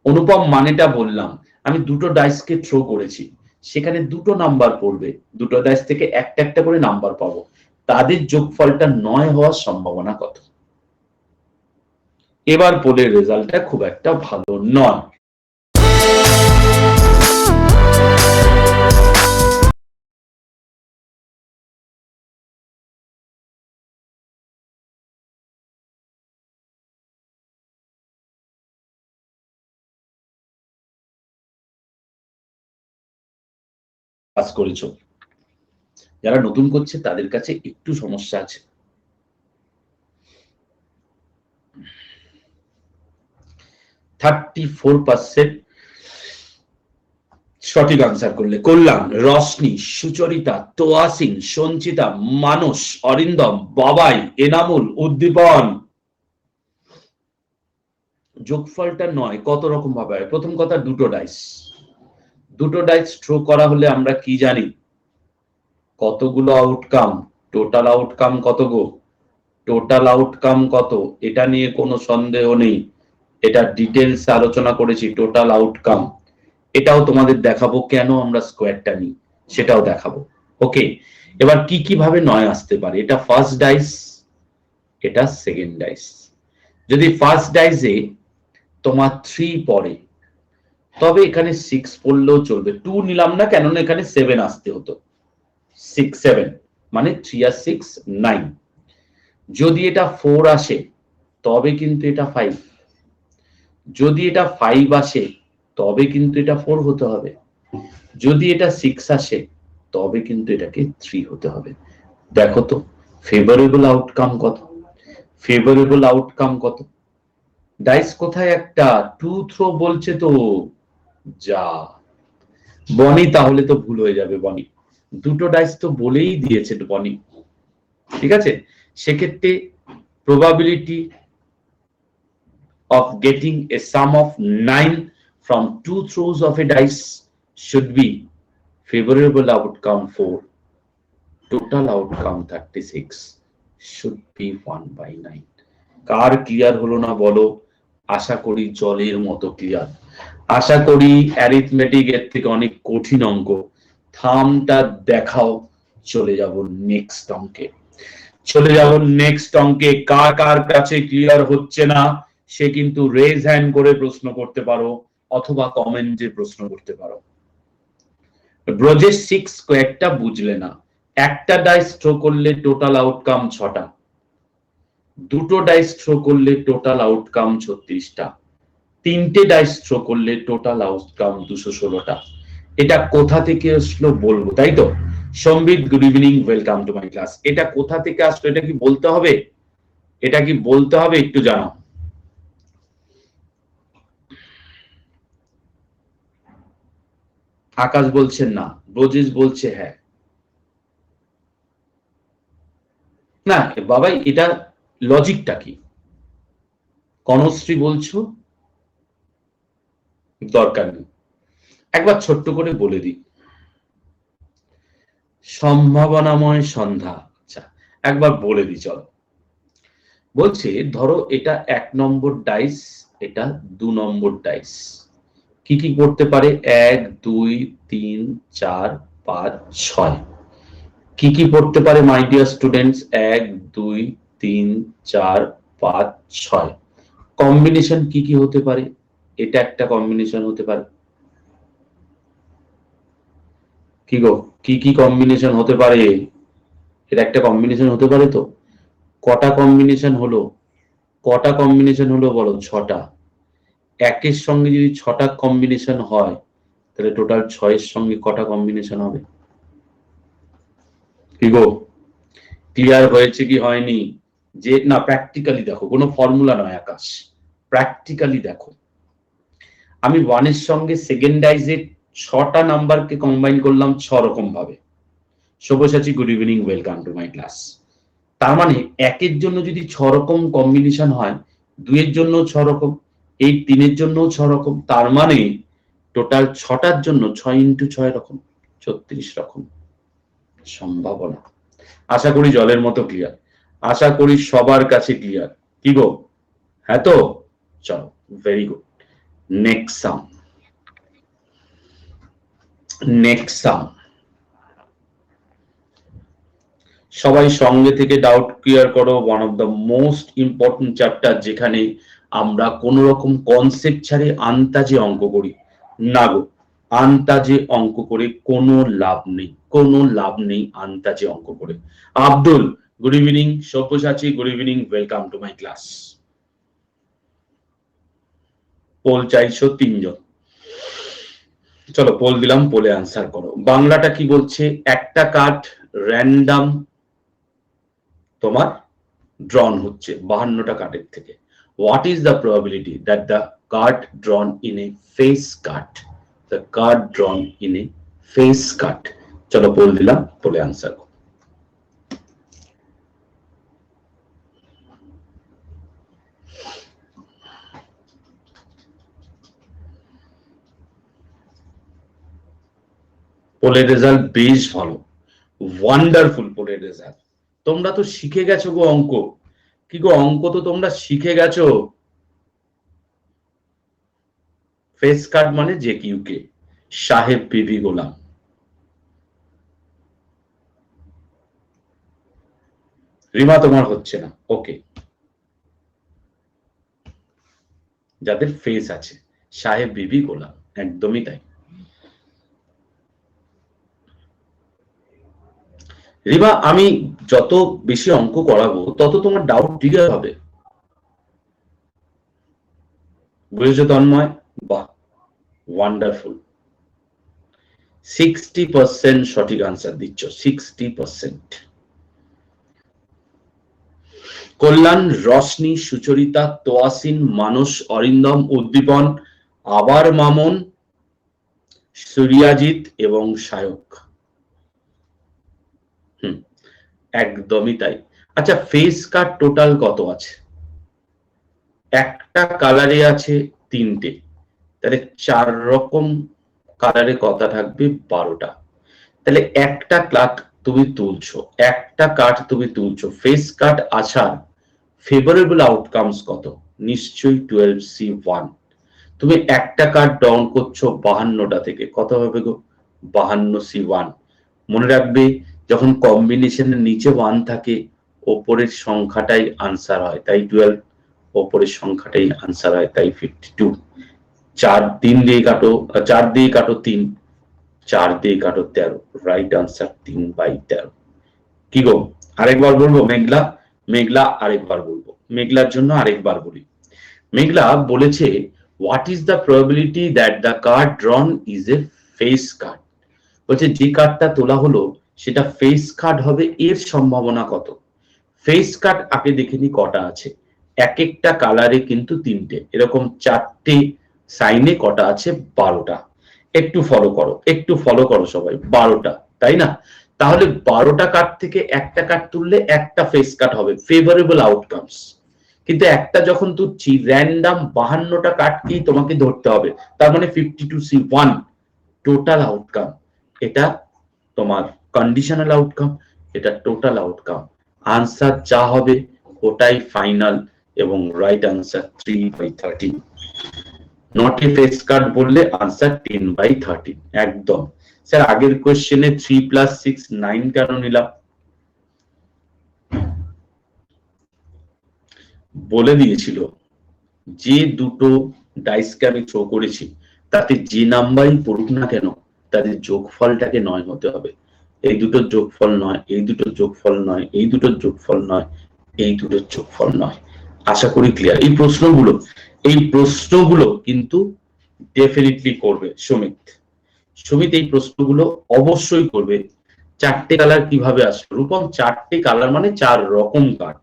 অনুপম, মানেটা বললাম, আমি দুটো ডাইসকে থ্রো করেছি, সেখানে দুটো নাম্বার পড়বে, দুটো ডাইস থেকে একটা একটা করে নাম্বার পাবো, তাদের যোগফলটা 9 হওয়ার সম্ভাবনা কত? এবার পোলের রেজাল্টটা খুব একটা ভালো নয়। পাস করেছো, যারা নতুন করছে তাদের কাছে একটু সমস্যা আছে। 34% সঠিক আনসার করলে। কল্যাণ, রশনি, সুচরিতা, তোয়াসিন, সঞ্চিতা, মানস, অরিন্দম, বাবাই, এনামুল, উদ্দীপন। যোগফলটা 9 কত রকম ভাবে হয়? প্রথম কথা, দুটো ডাইস থ্রো করা হলে আমরা কি জানি? কতগুলো আউটকাম? টোটাল আউটকাম কত গো? টোটাল আউটকাম কত? এটা নিয়ে কোনো সন্দেহ নেই, এটা ডিটেলস আলোচনা করেছি। টোটাল আউটকাম এটাও তোমাদের দেখাবো, কেন আমরা স্কোয়ারটা নিই সেটাও দেখাবো। ওকে, এবার কি কি ভাবে 9 আসতে পারে? এটা ফার্স্ট ডাইস, এটা সেকেন্ড ডাইস। যদি ফার্স্ট ডাইসে তোমার 3 পড়ে তবে এখানে 6 পড়লেও চলবে, 2 নিলাম না, কেননা এখানে 7 আসতে হতো, 6 7। মানে 3 আর 6 9। যদি এটা 4 আসে তবে কিন্তু এটা 5, যদি এটা 5 আসে তবে কিন্তু এটা 4 হতে হবে, যদি এটা 6 আসে তবে কিন্তু এটাকে 3 হতে হবে। দেখো তো ফেভারেবল আউটকাম কত, ফেভারেবল আউটকাম কত। ডাইস কোথায় একটা, টু থ্রো বলছে তো, যা বনি তাহলে তো ভুল হয়ে যাবে। বনি দুটো ডাইস তো বলেই দিয়েছে বনি, ঠিক আছে। সেক্ষেত্রে probability of getting a sum of 9 from 2 throws of a dice should be favorable outcome 4, total outcome 36 should be 1/9। Car clear হলো না বলো? আশা করি জলের মতো ক্লিয়ার। আশা করি অ্যারিথমেটিক এর থেকে অনেক কঠিন অঙ্ক। থামটা দেখাও, চলে যাব নেক্সট অঙ্কে। চলে যাব নেক্সট অঙ্কে। কার কার কাছে ক্লিয়ার হচ্ছে না সে কিন্তু রেজ হ্যান্ড করে প্রশ্ন করতে পারো অথবা কমেন্টে প্রশ্ন করতে পারো। ব্রজের 6 কয়েকটা বুঝলে না। একটা ডাইস থ্রো করলে টোটাল আউটকাম 6টা, দুটো ডাইস থ্রো করলে টোটাল আউটকাম 36টা, তিনটে ডাইস থ্রো করলে টোটাল আউটকাম 216টা। এটা কোথা থেকে আসলো বলবো, তাই তো? সম্বিত, good evening, welcome to my class. এটা কোথা থেকে আসলো এটা কি বলতে হবে? এটা কি বলতে হবে একটু জানাও। আকাশ বলছেন না, ব্রজেশ বলছে হ্যাঁ। না বাবাই, এটা লজিকটা কি? কনশ্রী বলছো দরকার নেই, একবার ছোট্ট করে বলে দিই। সম্ভাবনাময় সন্ধ্যা, আচ্ছা একবার বলে দিই চলো। বলছে ধরো এটা 1 নম্বর ডাইস, এটা 2 নম্বর ডাইস। কি কি করতে পারে? 1 2 3 4 5 6। কি কি পড়তে পারে মাই ডিয়ার স্টুডেন্টস? 1 2 3 4 5 6। কম্বিনেশন কি কি হতে পারে? এটা একটা কম্বিনেশন হতে পারে। কি গো, কি কি কম্বিনেশন হতে পারে? এটা একটা কম্বিনেশন হতে পারে তো। কটা কম্বিনেশন হলো? কটা কম্বিনেশন হলো বলো? 6টা। একের সঙ্গে যদি 6টা কম্বিনেশন হয় তাহলে টোটাল 6 এর সঙ্গে কটা কম্বিনেশন হবে? কি গো, ক্লিয়ার হয়েছে কি হয়নি? যে না প্র্যাকটিক্যালি দেখো, কোনো ফর্মুলা নয় আকাশ, প্র্যাকটিক্যালি দেখো। আমি 1 এর সঙ্গে সেকেন্ড ডাইজে 6টা নাম্বারকে কম্বাইন করলাম 6 রকম ভাবে। Sabyasachi, good evening, welcome to my class. তার মানে একের জন্য যদি 6 রকম কম্বিনেশন হয়, 2 এর জন্য 6 রকম, এই 3 এর জন্য 6 রকম, তার মানে টোটাল 6টার জন্য 6 ইন্টু 6 রকম 36 রকম সম্ভাবনা। আশা করি জলের মতো ক্লিয়ার, আশা করি সবার কাছে ক্লিয়ার। কি গো, হ্যাঁ তো? চলো, very good. Next sum, next sum. সবাই সঙ্গে থেকে ডাউট ক্লিয়ার করো। One of the most important chapter, যেখানে আমরা কোন রকম কনসেপ্ট ছাড়ে আন্তাজে অঙ্ক করি না গো। আন্তাজে অঙ্ক করে কোনো লাভ নেই, কোনো লাভ নেই আন্তাজে অঙ্ক করে। Abdul, good evening. Sabyasachi, good evening, welcome to my class. Poll চাইছো 3 জন, চলো পোল দিলাম, পোলে আনসার করো। বাংলাটা কি বলছে? একটা কার্ড র্যান্ডম তোমার ড্রন হচ্ছে 52টা কার্ডের থেকে। What is the probability that the card drawn in a face card, the card drawn in a face card. চলো পোল দিলাম, পোলে আনসার করো। পোলের রেজাল্ট বেশ ভালো, ওয়ান্ডারফুল পোলের রেজাল্ট। তোমরা তো শিখে গেছো গো অঙ্ক। কি গো, অঙ্ক তো তোমরা শিখে গেছো। ফেস কার্ড মানে যে কিউকে, সাহেব বিবি গোলাম। রিমা তোমার হচ্ছে না, ওকে। যাদের ফেস আছে, সাহেব বিবি গোলাম, একদমই তাই। রিমা, আমি যত বেশি অঙ্ক করাবো তত তোমার ডাউট ক্লিয়ার হবে, বুঝেছো তন্ময়? বাহ, ওয়ান্ডারফুল। 60% সঠিক আনসার দিচ্ছ, 60%। কল্যাণ, রশনি, সুচরিতা, তোয়াসিন, মানস, অরিন্দম, উদ্দীপন, আবার মামন, সূর্যাজিৎ এবং সায়ক। একদমই তাই। আচ্ছা, ফেস কাট টোটাল কত আছে? একটা কালারে আছে 3টে, তাহলে 4 রকম কালারে কথা থাকবে 12টা। তাহলে একটা কাট তুমি তুলছো, একটা কাট তুমি তুলছো, ফেস কাট আসার ফেভারেবল আউটকামস কত? নিশ্চয়ই 12C1। তুমি একটা কার্ড ডাউন করছো 52টা থেকে, কত হবে গো? 52C1। মনে রাখবে, যখন কম্বিনেশনের নিচে 1 থাকে ওপরের সংখ্যাটাই আনসার হয়, তাই 12। ওপরের সংখ্যাটাই আনসার হয়, তাই 52। 4 3 দিয়ে কাটো, 4 দিয়ে কাটো 3, 4 দিয়ে কাটো 13, রাইট আনসার 3/13। কি গো, আরেকবার বলবো? মেঘলা, মেঘলা আরেকবার বলবো, মেঘলার জন্য আরেকবার বলি। মেঘলা বলেছে, what is the probability that the card ড্রন is a face card? বলছে যে কার্ডটা তোলা হলো সেটা ফেস কার্ড হবে, এর সম্ভাবনা কত? ফেস কার্ড আগে দেখে নি কটা আছে। এক একটা কালারে কিন্তু 3টে, এরকম 4টে সাইনে কটা আছে? 12টা। একটু ফলো করো, একটু ফলো করো সবাই, 12টা, তাই না? তাহলে 12টা কার্ড থেকে একটা কার্ড তুললে একটা ফেস কার্ড হবে, ফেভারেবল আউটকামস। কিন্তু একটা যখন তুলছি র্যান্ডাম 52টা কার্ডকেই তোমাকে ধরতে হবে, তার মানে 52C1 টোটাল আউটকাম। এটা তোমার কন্ডিশনাল আউটকাম, এটা টোটাল আউটকাম। আনসার যা হবে ওটাই ফাইনাল, এবং right answer 3/13। Not a face card বললে আনসার 10/13 একদম। স্যার আগের কোশ্চেনে 3 + 6 9 কেন নিলাম? বলে দিয়েছিল যে দুটো ডাইসকে আমি থ্রো করেছি তাতে যে নাম্বারই পড়ুক না কেন তাদের যোগফলটাকে 9 হতে হবে। এই দুটোর যোগফল 9, এই দুটোর যোগফল 9, এই দুটোর যোগফল 9, এই দুটোর যোগফল 9। আশা করি ক্লিয়ার। এই প্রশ্নগুলো কিন্তু ডেফিনেটলি করবে সুমিত। সুমিত এই প্রশ্নগুলো অবশ্যই করবে। 4টে কালার কিভাবে আসবে রূপম? 4টে কালার মানে 4 রকম কার্ড,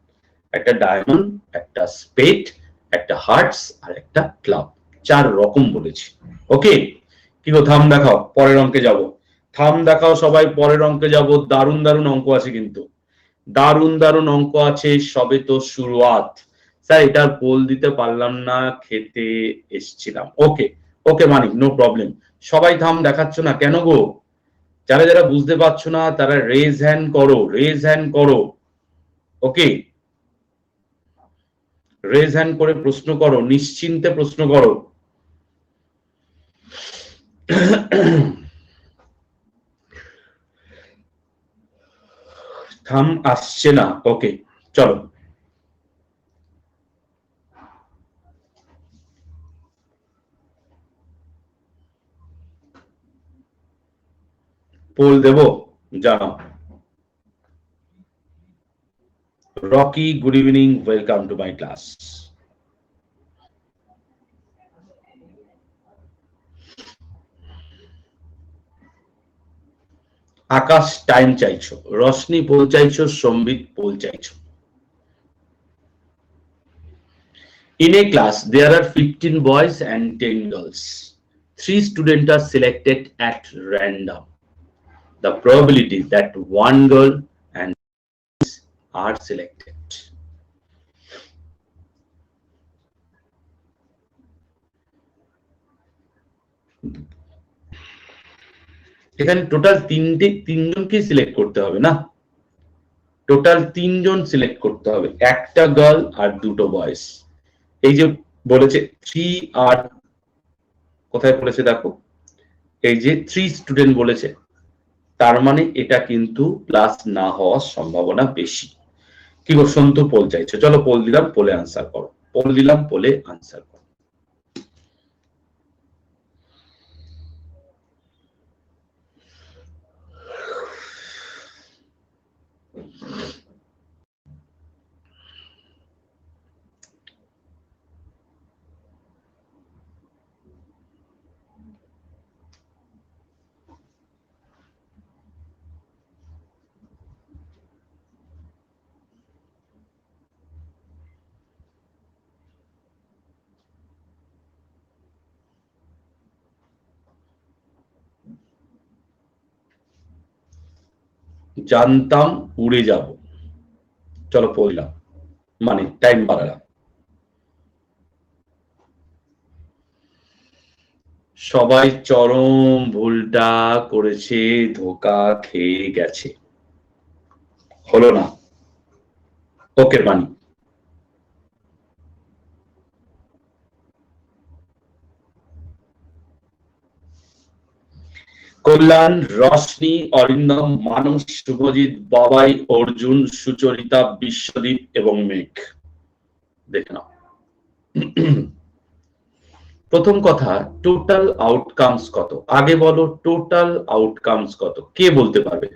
একটা ডায়মন্ড, একটা স্পেড, একটা হার্টস আর একটা ক্লাব, 4 রকম বলেছি। ওকে, কি গো, থাম দেখাও, পরের অঙ্কে যাব। থাম দেখাও সবাই, পরের অঙ্কে যাব। দারুণ দারুণ অঙ্ক আছে কিন্তু, দারুণ দারুণ অঙ্ক আছে, সবে তো শুরুয়াত। স্যার এটার পোল দিতে পারলাম না, খেতে এসছিলাম। ওকে ওকে মানিক, নো প্রবলেম। সবাই থাম দেখাচ্ছ না কেন গো? যারা যারা বুঝতে পারছো না তারা রেজ হ্যান্ড করো, রেজ হ্যান্ড করো। ওকে, রেজ হ্যান্ড করে প্রশ্ন করো, নিশ্চিন্তে প্রশ্ন করো। থাম আসছে না। ওকে চলো, পোল দেব, জানাও। Rocky, good evening, welcome to my class. Akash time চাইছো, রশনি পোল চাইছো, সম্বিত পোল চাইছো। In a class, there are 15 boys and 10 girls. 3 students are selected at random. The probability that one girl and are selected. এখানে total তিনজনকে select করতে হবে না, total 3জন select করতে হবে, একটা গার্ল আর দুটো বয়েজ। এই যে বলেছে 3 আর কোথায় বলেছে দেখো, এই যে 3 স্টুডেন্ট বলেছে, তার মানে এটা কিন্তু প্লাস না হওয়ার সম্ভাবনা বেশি। কি গো সন্তু পোল চাইছো? চলো পোল দিলাম, পোলে আনসার করো। পোল দিলাম, পোলে আনসার করো। জানতাম উড়ে যাব। চলো পড়লাম, মানে টাইম বাড়ালাম। সবাই চরম ভুলটা করেছে, ধোকা খেয়ে গেছে, হলো না। ওকে বানি, কল্যাণ, রশ্মি, অরিন্দম, মানস, শুভজিৎ, বাবাই, অর্জুন, সুচরিতা, বিশ্বদীপ এবং মেঘ। দেখে নাও। প্রথম কথা, টোটাল আউটকামস কত? আগে বলো টোটাল আউটকামস কত, কে বলতে পারবে?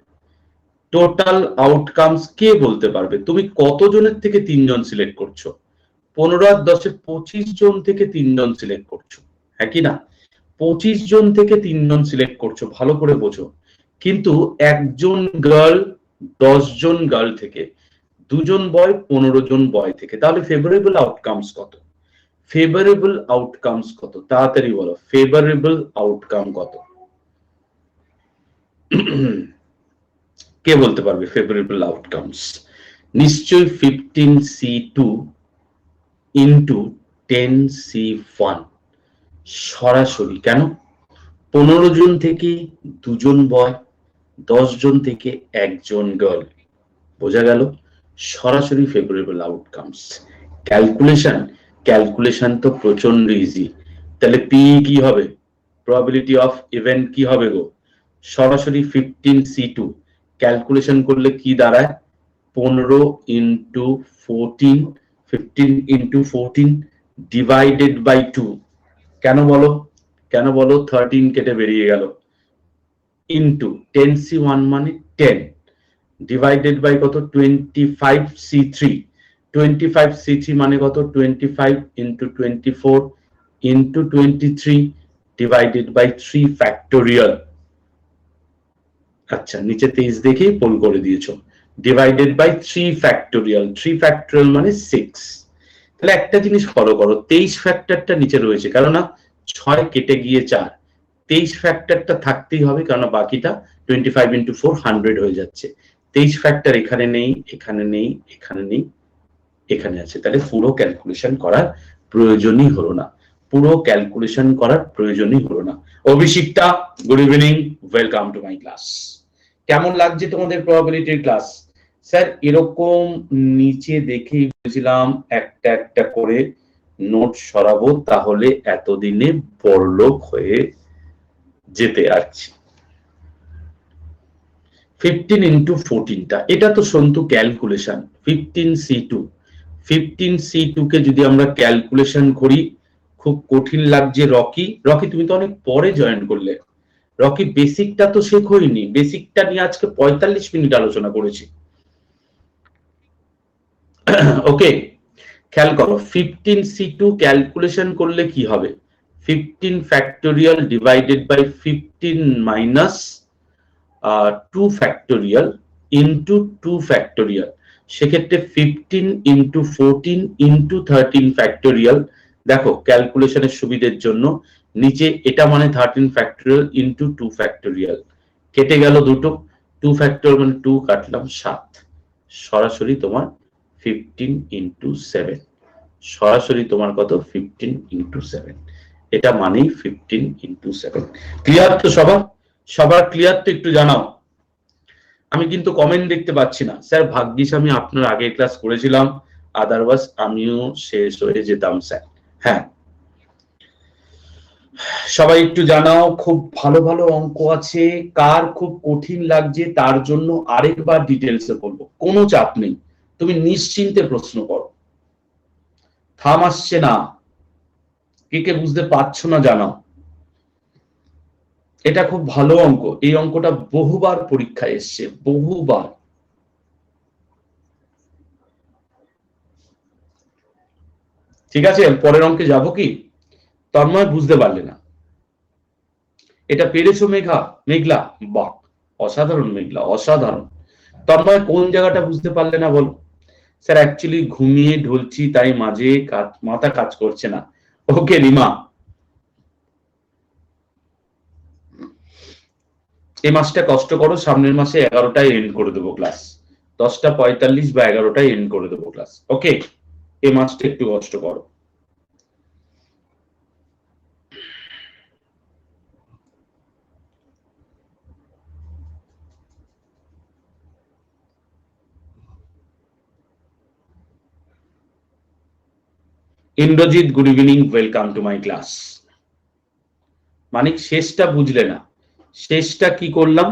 টোটাল আউটকামস কে বলতে পারবে? তুমি কতজনের থেকে 3 জন সিলেক্ট করছো? 15 আর 10 25 জন থেকে 3 জন সিলেক্ট করছো, হ্যাঁ কি না? 25 জন থেকে 3 জন সিলেক্ট করছো, ভালো করে বোঝো। কিন্তু একজন গার্ল 10 জন গার্ল থেকে, 2 জন বয় 15 জন বয় থেকে, তাহলে ফেভারেবল আউটকামস কত? ফেভারেবল আউটকামস কত? তাড়াতাড়ি বলো, ফেভারেবল আউটকাম কত? কে বলতে পারবে ফেভারেবল আউটকামস? নিশ্চয়ই 15C2 ইন্টু 10C1 সরাসরি। কেন? 15 জন থেকে 2 জন বয়, 10 জন থেকে 1 জন গার্ল, বোঝা গেল? সরাসরি ফেভারেবল আউটকামস। ক্যালকুলেশন তো প্রচন্ড ইজি। তাহলে পি কি হবে? প্রবাবিলিটি অফ ইভেন্ট কি হবে গো? সরাসরি 15C2 ক্যালকুলেশন করলে কি দাঁড়ায়? 15 ইন্টু 14, 15 ইন্টু 14 ডিভাইডেড বাই 2। কেন বলো? কেন বলো? 13 কেটে বেরিয়ে গেল, ইন্টু 10C1 মানে 10 ডিভাইডেড বাই কত? 25C3। 25C3 মানে কত? 25 into 24 into 23 divided by 3 factorial. আচ্ছা, নিচে 23 দেখেই পোল করে দিয়েছো। ডিভাইডেড বাই 3 ফ্যাক্টোরিয়াল, 3 ফ্যাক্টোরিয়াল মানে 6। তাহলে একটা জিনিস ফলো করো, 23 ফ্যাক্টরটা নিচে রয়েছে, কারণ 6 কেটে গিয়ে 4, 23 ফ্যাক্টরটা থাকতেই হবে, কারণ বাকিটা 25 ইন্টু 4 100 হয়ে যাচ্ছে। 23 ফ্যাক্টর এখানে নেই, এখানে নেই, এখানে নেই, এখানে আছে। তাহলে পুরো ক্যালকুলেশন করার প্রয়োজনই হলো না, পুরো ক্যালকুলেশন করার প্রয়োজনই হলো না। Abhishikta, good evening, welcome to my class. কেমন লাগছে তোমাদের প্রবাবিলিটির ক্লাস? স্যার এরকম নিচে দেখেই বুঝলাম একটা একটা করে নোট সরাবো, তাহলে এতদিনে বড়লোক হয়ে যেতে আসছি। 15 ইন্টু 14টা, এটা তো সন্তু ক্যালকুলেশন। 15C2 কে যদি আমরা ক্যালকুলেশন করি, খুব কঠিন লাগছে। রকি, তুমি তো অনেক পরে জয়েন করলে। রকি, বেসিকটা তো শেখোইনি, বেসিকটা নিয়ে আজকে 45 মিনিট আলোচনা করেছি। ওকে, খেয়াল করো, 15C2 ক্যালকুলেশন করলে কি হবে? 15 factorial divided by 15 minus 2 factorial into 2 factorial. সেক্ষেত্রে 15 ইন্টু 14 ইন্টু 13 ফ্যাক্টোরিয়াল। দেখো ক্যালকুলেশনের সুবিধের জন্য নিচে এটা মানে 13 ফ্যাক্টোরিয়াল ইন্টু 2 ফ্যাক্টোরিয়াল, কেটে গেল দুটো, 2 ফ্যাক্টোরিয়াল মানে 2 কাটলাম 7, সরাসরি তোমার 15 ইন্টু 7, সরাসরি তোমার কত? 15 ইন্টু 7, এটা মানেই 15 ইন্টু 7। ক্লিয়ার তো সবার? সবার ক্লিয়ার তো? একটু জানাও। আমি কিন্তু কমেন্ট দেখতে পাচ্ছি না। স্যার ভাগ্যিস আমি আপনার আগের ক্লাস করেছিলাম, আদারওয়াইজ আমিও শেষ হয়ে যেতাম স্যার। হ্যাঁ, সবাই একটু জানাও। খুব ভালো ভালো অঙ্ক আছে, কার খুব কঠিন লাগছে তার জন্য আরেকবার ডিটেলসে বলবো, কোনো চাপ নেই, তুমি নিশ্চিন্তে প্রশ্ন করো, থাম আসছে না। কে কে বুঝতে পারছো না জানাও। এটা খুব ভালো অঙ্ক, এই অঙ্কটা বহুবার পরীক্ষায় এসছে, বহুবার। ঠিক আছে, পরের অঙ্কে যাব কি? তন্ময় বুঝতে পারলে না, এটা পেরেছো মেঘলা? বাহ, অসাধারণ মেঘলা, অসাধারণ। তন্ময় কোন জায়গাটা বুঝতে পারলে না বলো? স্যার অ্যাকচুয়ালি ঘুমিয়ে ঢলছি, তাই মাঝে মাথা কাজ করছে না। ওকে রিমা, এই মাসটা কষ্ট করো, সামনের মাসে 11টায় এন্ড করে দেবো ক্লাস, 10:45 বা 11টায় এন্ড করে দেবো ক্লাস। ওকে, এই মাসটা একটু কষ্ট করো। Indrajit, good evening, welcome to my class. মানে শেষটা বুঝলে না, শেষটা কি করলাম,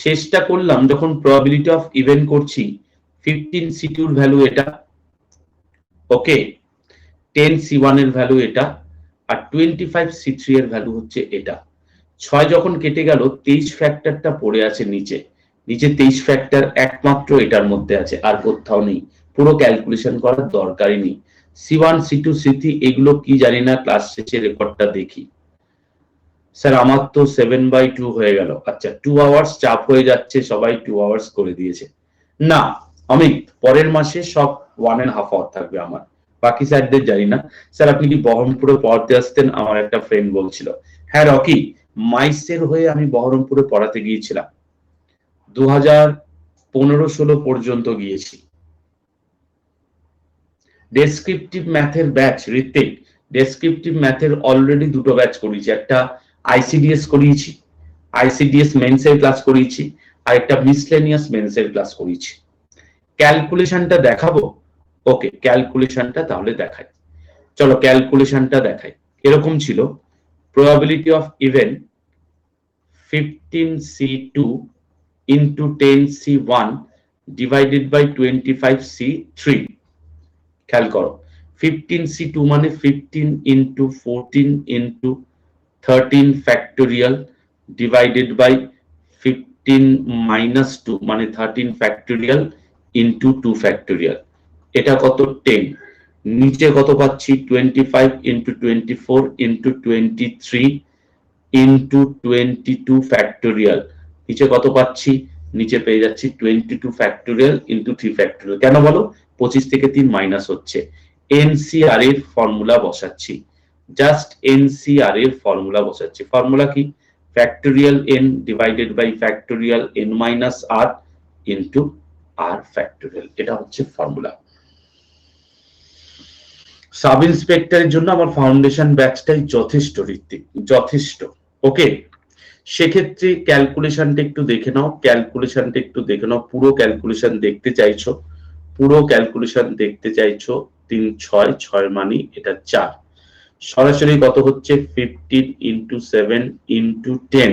শেষটা করলাম যখন প্রবাবিলিটি অফ ইভেন্ট করছি 15C2 এর ভ্যালু এটা, ওকে, 10C1 এর ভ্যালু এটা, আর 25C3 এর ভ্যালু হচ্ছে এটা। 6 যখন কেটে গেল 23 ফ্যাক্টরটা পড়ে আছে নিচে, নিচে 23 ফ্যাক্টর একমাত্র এটার মধ্যে আছে, আর কোথাও নেই, পুরো ক্যালকুলেশন করার দরকারই নেই। C1 C2 C3 এগুলো কি জানি না, ক্লাস শেষে রেকর্ডটা দেখি। স্যার আমার তো 7/2 হয়ে গেল। আচ্ছা, 2 আওয়ার্স চাপ হয়ে যাচ্ছে, সবাই 2 আওয়ার্স করে দিয়েছে। না অমিত, পরের মাসে সব 1.5 আওয়ার থাকবে আমার, বাকি স্যারদের জানি না। স্যার আপনি কি বহরমপুরে পড়াতে আসতেন? আমার একটা ফ্রেন্ড বলছিল। হ্যাঁ রকি, মাইসের হয়ে আমি বহরমপুরে পড়াতে গিয়েছিলাম, 2015-16 পর্যন্ত গিয়েছি। ডেসক্রিপটিভ ম্যাথের ব্যাচ, ঋত্বিক, ডেসক্রিপটিভ ম্যাথের অলরেডি 2টো ব্যাচ করিয়েছি, একটা আইসিডিএস করিয়েছি, আইসিডিএস মেন্সের ক্লাস করিয়েছি, আর একটা মিসলেনিয়াস মেন্সের ক্লাস করিয়েছি। ক্যালকুলেশনটা দেখাবো? ওকে, ক্যালকুলেশনটা তাহলে দেখাই, চলো ক্যালকুলেশনটা দেখাই। এরকম ছিল, probability of event 15C2 into 10C1 divided by 25C3। খেয়াল করো, 15C2 মানে 15 into 14 into 13 factorial divided by 15 minus 2 মানে 13 factorial into 2 factorial, এটা কত 10। নিচে কত পাচ্ছি 25 into 24 into 23 into 22 factorial, নিচে কত পাচ্ছি, নিচে পেয়ে যাচ্ছি 22 factorial into 3 factorial। কেন বলো, 25 থেকে 3 মাইনাস হচ্ছে। এনসিআর এর ফর্মুলা বসাচ্ছি, জাস্ট এনসিআর এর ফর্মুলা বসাচ্ছি। ফর্মুলা কি, factorial n divided by factorial n minus r into r factorial, এটা হচ্ছে ফর্মুলা। সাব ইন্সপেক্টরের জন্য আমার ফাউন্ডেশন ব্যাচটাই যথেষ্ট ঋত্বিক, যথেষ্ট। ওকে, সেক্ষেত্রে ক্যালকুলেশনটা একটু দেখে নাও, ক্যালকুলেশনটা একটু দেখে নাও, পুরো ক্যালকুলেশন দেখতে চাইছো, পুরো ক্যালকুলেশন দেখতে চাইছো। 3 6 6 মানে এটা 4, সরাসরি কত হচ্ছে 15 into 7 into 10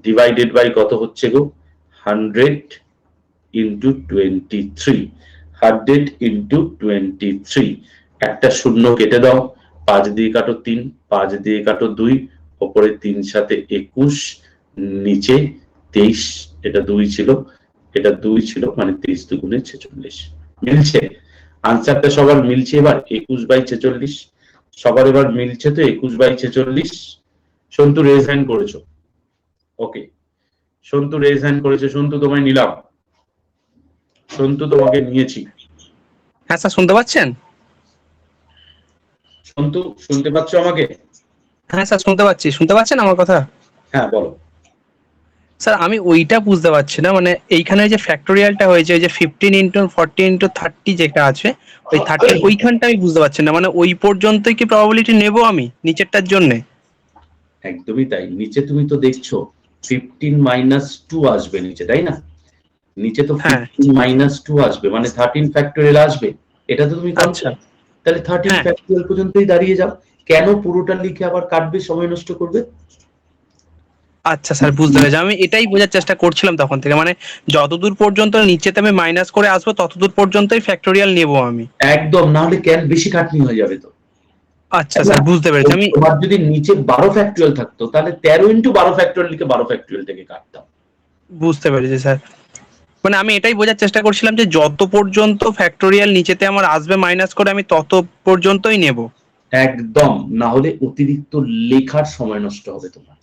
ডিভাইডেড বাই কত হচ্ছে গো 100 into 23, 100 into 23। একটা শূন্য কেটে দাও, 5 দিয়ে কাটো 3, 5 দিয়ে কাটো 2, উপরে 3 সাথে 21, নিচে 23, এটা 2 ছিল, এটা 2 ছিল, মানে 23 দুগুণে 46। মিলছে? আনসারটা সবার মিলছে এবার 21/46, সবার এবার মিলছে তো 21/46। সন্তু রেজ হ্যান্ড করেছো, ওকে, সন্তু রেজ হ্যান্ড করেছে, সন্তু তোমায় নিলাম, সন্তু তোমাকে নিয়েছি। হ্যাঁ স্যার, শুনতে পাচ্ছেন? সন্তু শুনতে পাচ্ছ আমাকে? হ্যাঁ স্যার শুনতে পাচ্ছি, শুনতে পাচ্ছেন আমার কথা? হ্যাঁ বলো। স্যার আমি ওইটা বুঝতে পারছি না, মানে এইখানে যে ফ্যাক্টোরিয়ালটা হয়েছে, ওই যে 15 into 40 into 30 যেটা আছে, ওই 30 ওইখানটা আমি বুঝতে পারছি না, মানে ওই পর্যন্তই কি প্রবাবিলিটি নেব আমি নিচেরটার জন্য? একদমই তাই, নিচে তুমি তো দেখছো 15 minus 2 আসবে নিচে, তাই না? নিচে তো 15 minus 2 আসবে, মানে 13 ফ্যাক্টোরিয়াল আসবে, এটা তো তুমি করছো। তাহলে 13 ফ্যাক্টোরিয়াল পর্যন্তই দাঁড়িয়ে যাও, কেন পুরোটা লিখে আবার কাটবে, সময় নষ্ট করবে? আচ্ছা স্যার, বুঝতে পেরেছি, আমি এটাই বোঝার চেষ্টা করছিলাম তখন থেকে, মানে যতদূর পর্যন্ত নিচেতে আমি মাইনাস করে আসবো ততদূর পর্যন্তই ফ্যাক্টোরিয়াল নেব আমি। একদম, না হলে কেন বেশি খাটনি হয়ে যাবে তো। আচ্ছা স্যার, বুঝতে পেরেছি আমি। তোমার যদি নিচে 12 ফ্যাক্টোরিয়াল থাকতো তাহলে 13 into 12 ফ্যাক্টোরিয়াল লিখে 12 ফ্যাক্টোরিয়াল থেকে কাটতাম। বুঝতে পেরেছি স্যার, মানে আমি এটাই বোঝার চেষ্টা করছিলাম যে যত পর্যন্ত ফ্যাক্টোরিয়াল নিচেতে আমার আসবে মাইনাস করে আমি তত পর্যন্তই নেব। একদম, না হলে অতিরিক্ত লেখার সময় নষ্ট হবে তোমার।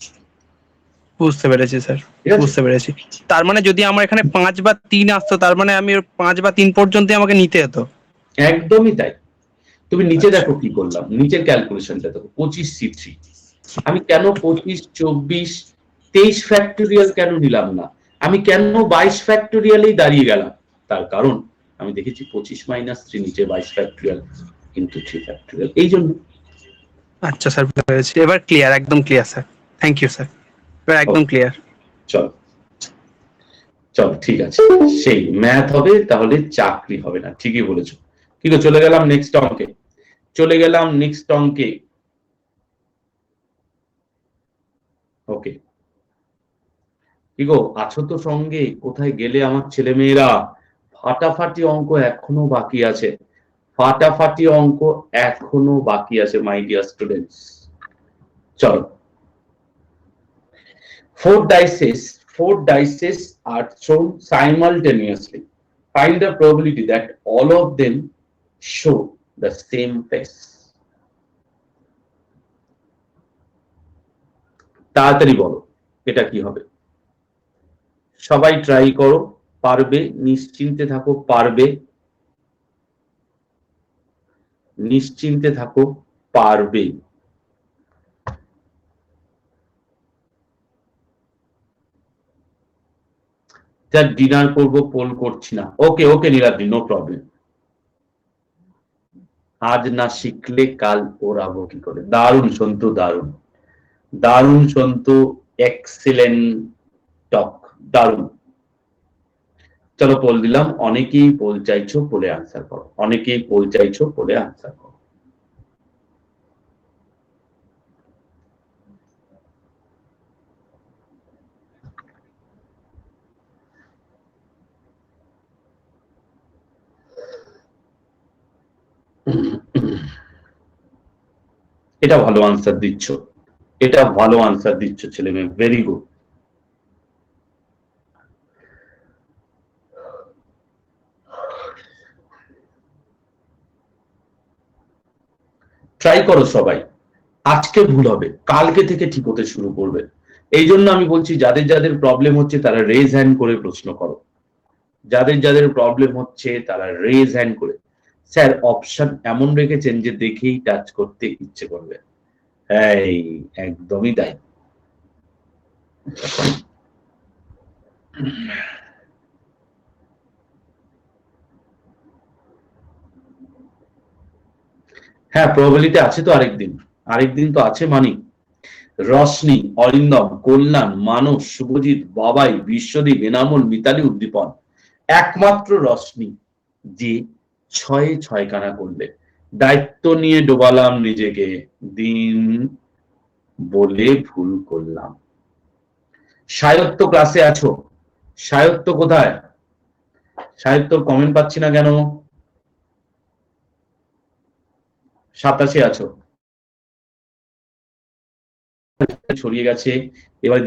বুঝতে পেরেছি স্যার, বুঝতে পেরেছি। তার মানে যদি আমার এখানে 5 বা 3 আসতো, তার মানে আমি 5 বা 3 পর্যন্তই আমাকে নিতে হতো। একদমই তাই। তুমি নিচে দেখো কি করলাম, নিচের ক্যালকুলেশনটা দেখো 25C3। আমি কেন 25 24 23 ফ্যাক্টোরিয়াল কেন নিলাম না, আমি কেন 22 ফ্যাক্টোরিয়ালেই দাঁড়িয়ে গেলাম? তার কারণ আমি দেখেছি 25 মাইনাস 3 নিচে 22 ফ্যাক্টোরিয়াল ইন্টু 3 ফ্যাক্টোরিয়াল, এই জন্য। আচ্ছা স্যার, বুঝতে পেরেছি, এবার ক্লিয়ার, একদম clear sir, thank you sir, এবার একদম ক্লিয়ার। চল চল ঠিক আছে, সেই ম্যাথ হবে তাহলে চাকরি হবে না, ঠিকই বলেছো। ঠিক আছে, চলে গেলাম নেক্সট অঙ্কে, চলে গেলাম নেক্সট অঙ্কে। ওকে, কি গো আছো তো সঙ্গে? কোথায় গেলে আমার ছেলে মেয়েরা? ফাটাফাটি অঙ্ক এখনো বাকি আছে, ফাটাফাটি অঙ্ক এখনো বাকি আছে মাই ডিয়ার স্টুডেন্টস। চলো, four dices are thrown simultaneously. Find the probability that all of them show the same face. তাড়াতাড়ি বলো এটা কি হবে? সবাই ট্রাই করো, পারবে, নিশ্চিন্তে থাকো, পারবে, নিশ্চিন্তে থাকো, পারবে। যা ডিনার করবো, পোল করছি না। ওকে ওকে নীলাদ্রি, নো প্রবলেম। আজ না শিখলে কাল ওড়াবো কি করে? দারুণ সন্তু, দারুণ দারুণ সন্তু, এক্সিলেন্ট টক, দারুণ। চলো পোল দিলাম, অনেকেই পোল চাইছো, পোলে আনসার করো, অনেকেই পোল চাইছো, পোলে আনসার করো। এটা ভালো আনসার দিচ্ছ, এটা ভালো আনসার দিচ্ছ ছেলে মেয়ে, ভেরি গুড। ট্রাই করো সবাই, আজকে ভুল হবে, কালকে থেকে ঠিক হতে শুরু করবে। এই জন্য আমি বলছি যাদের যাদের প্রবলেম হচ্ছে তারা রেজ হ্যান্ড করে প্রশ্ন করো, যাদের যাদের প্রবলেম হচ্ছে তারা রেজ হ্যান্ড করে। স্যার অপশন এমন রেখেছেন যে দেখেই টাচ করতে ইচ্ছে করবে, এই একদমই তাই। হ্যাঁ প্রবাবিলিটি আছে তো, আরেকদিন, আরেকদিন তো আছে। মানিক, রশনি, অরিন্দম, কল্যাণ, মানস, শুভজিৎ, বাবাই, বিশ্বদীপ, এনামুল, মিতালি, উদ্দীপন, একমাত্র রশনি যে 6 কানা করলে। দায়িত্ব নিয়ে ডোবালাম নিজেকে, দিন বলে ভুল করলাম। সায়ত্ত ক্লাসে আছো? সায়ত্ত কোথায়? সায়ত্ত কমেন্ট পাচ্ছি না কেন? 27 আছো, ছড়িয়ে গেছে এবার।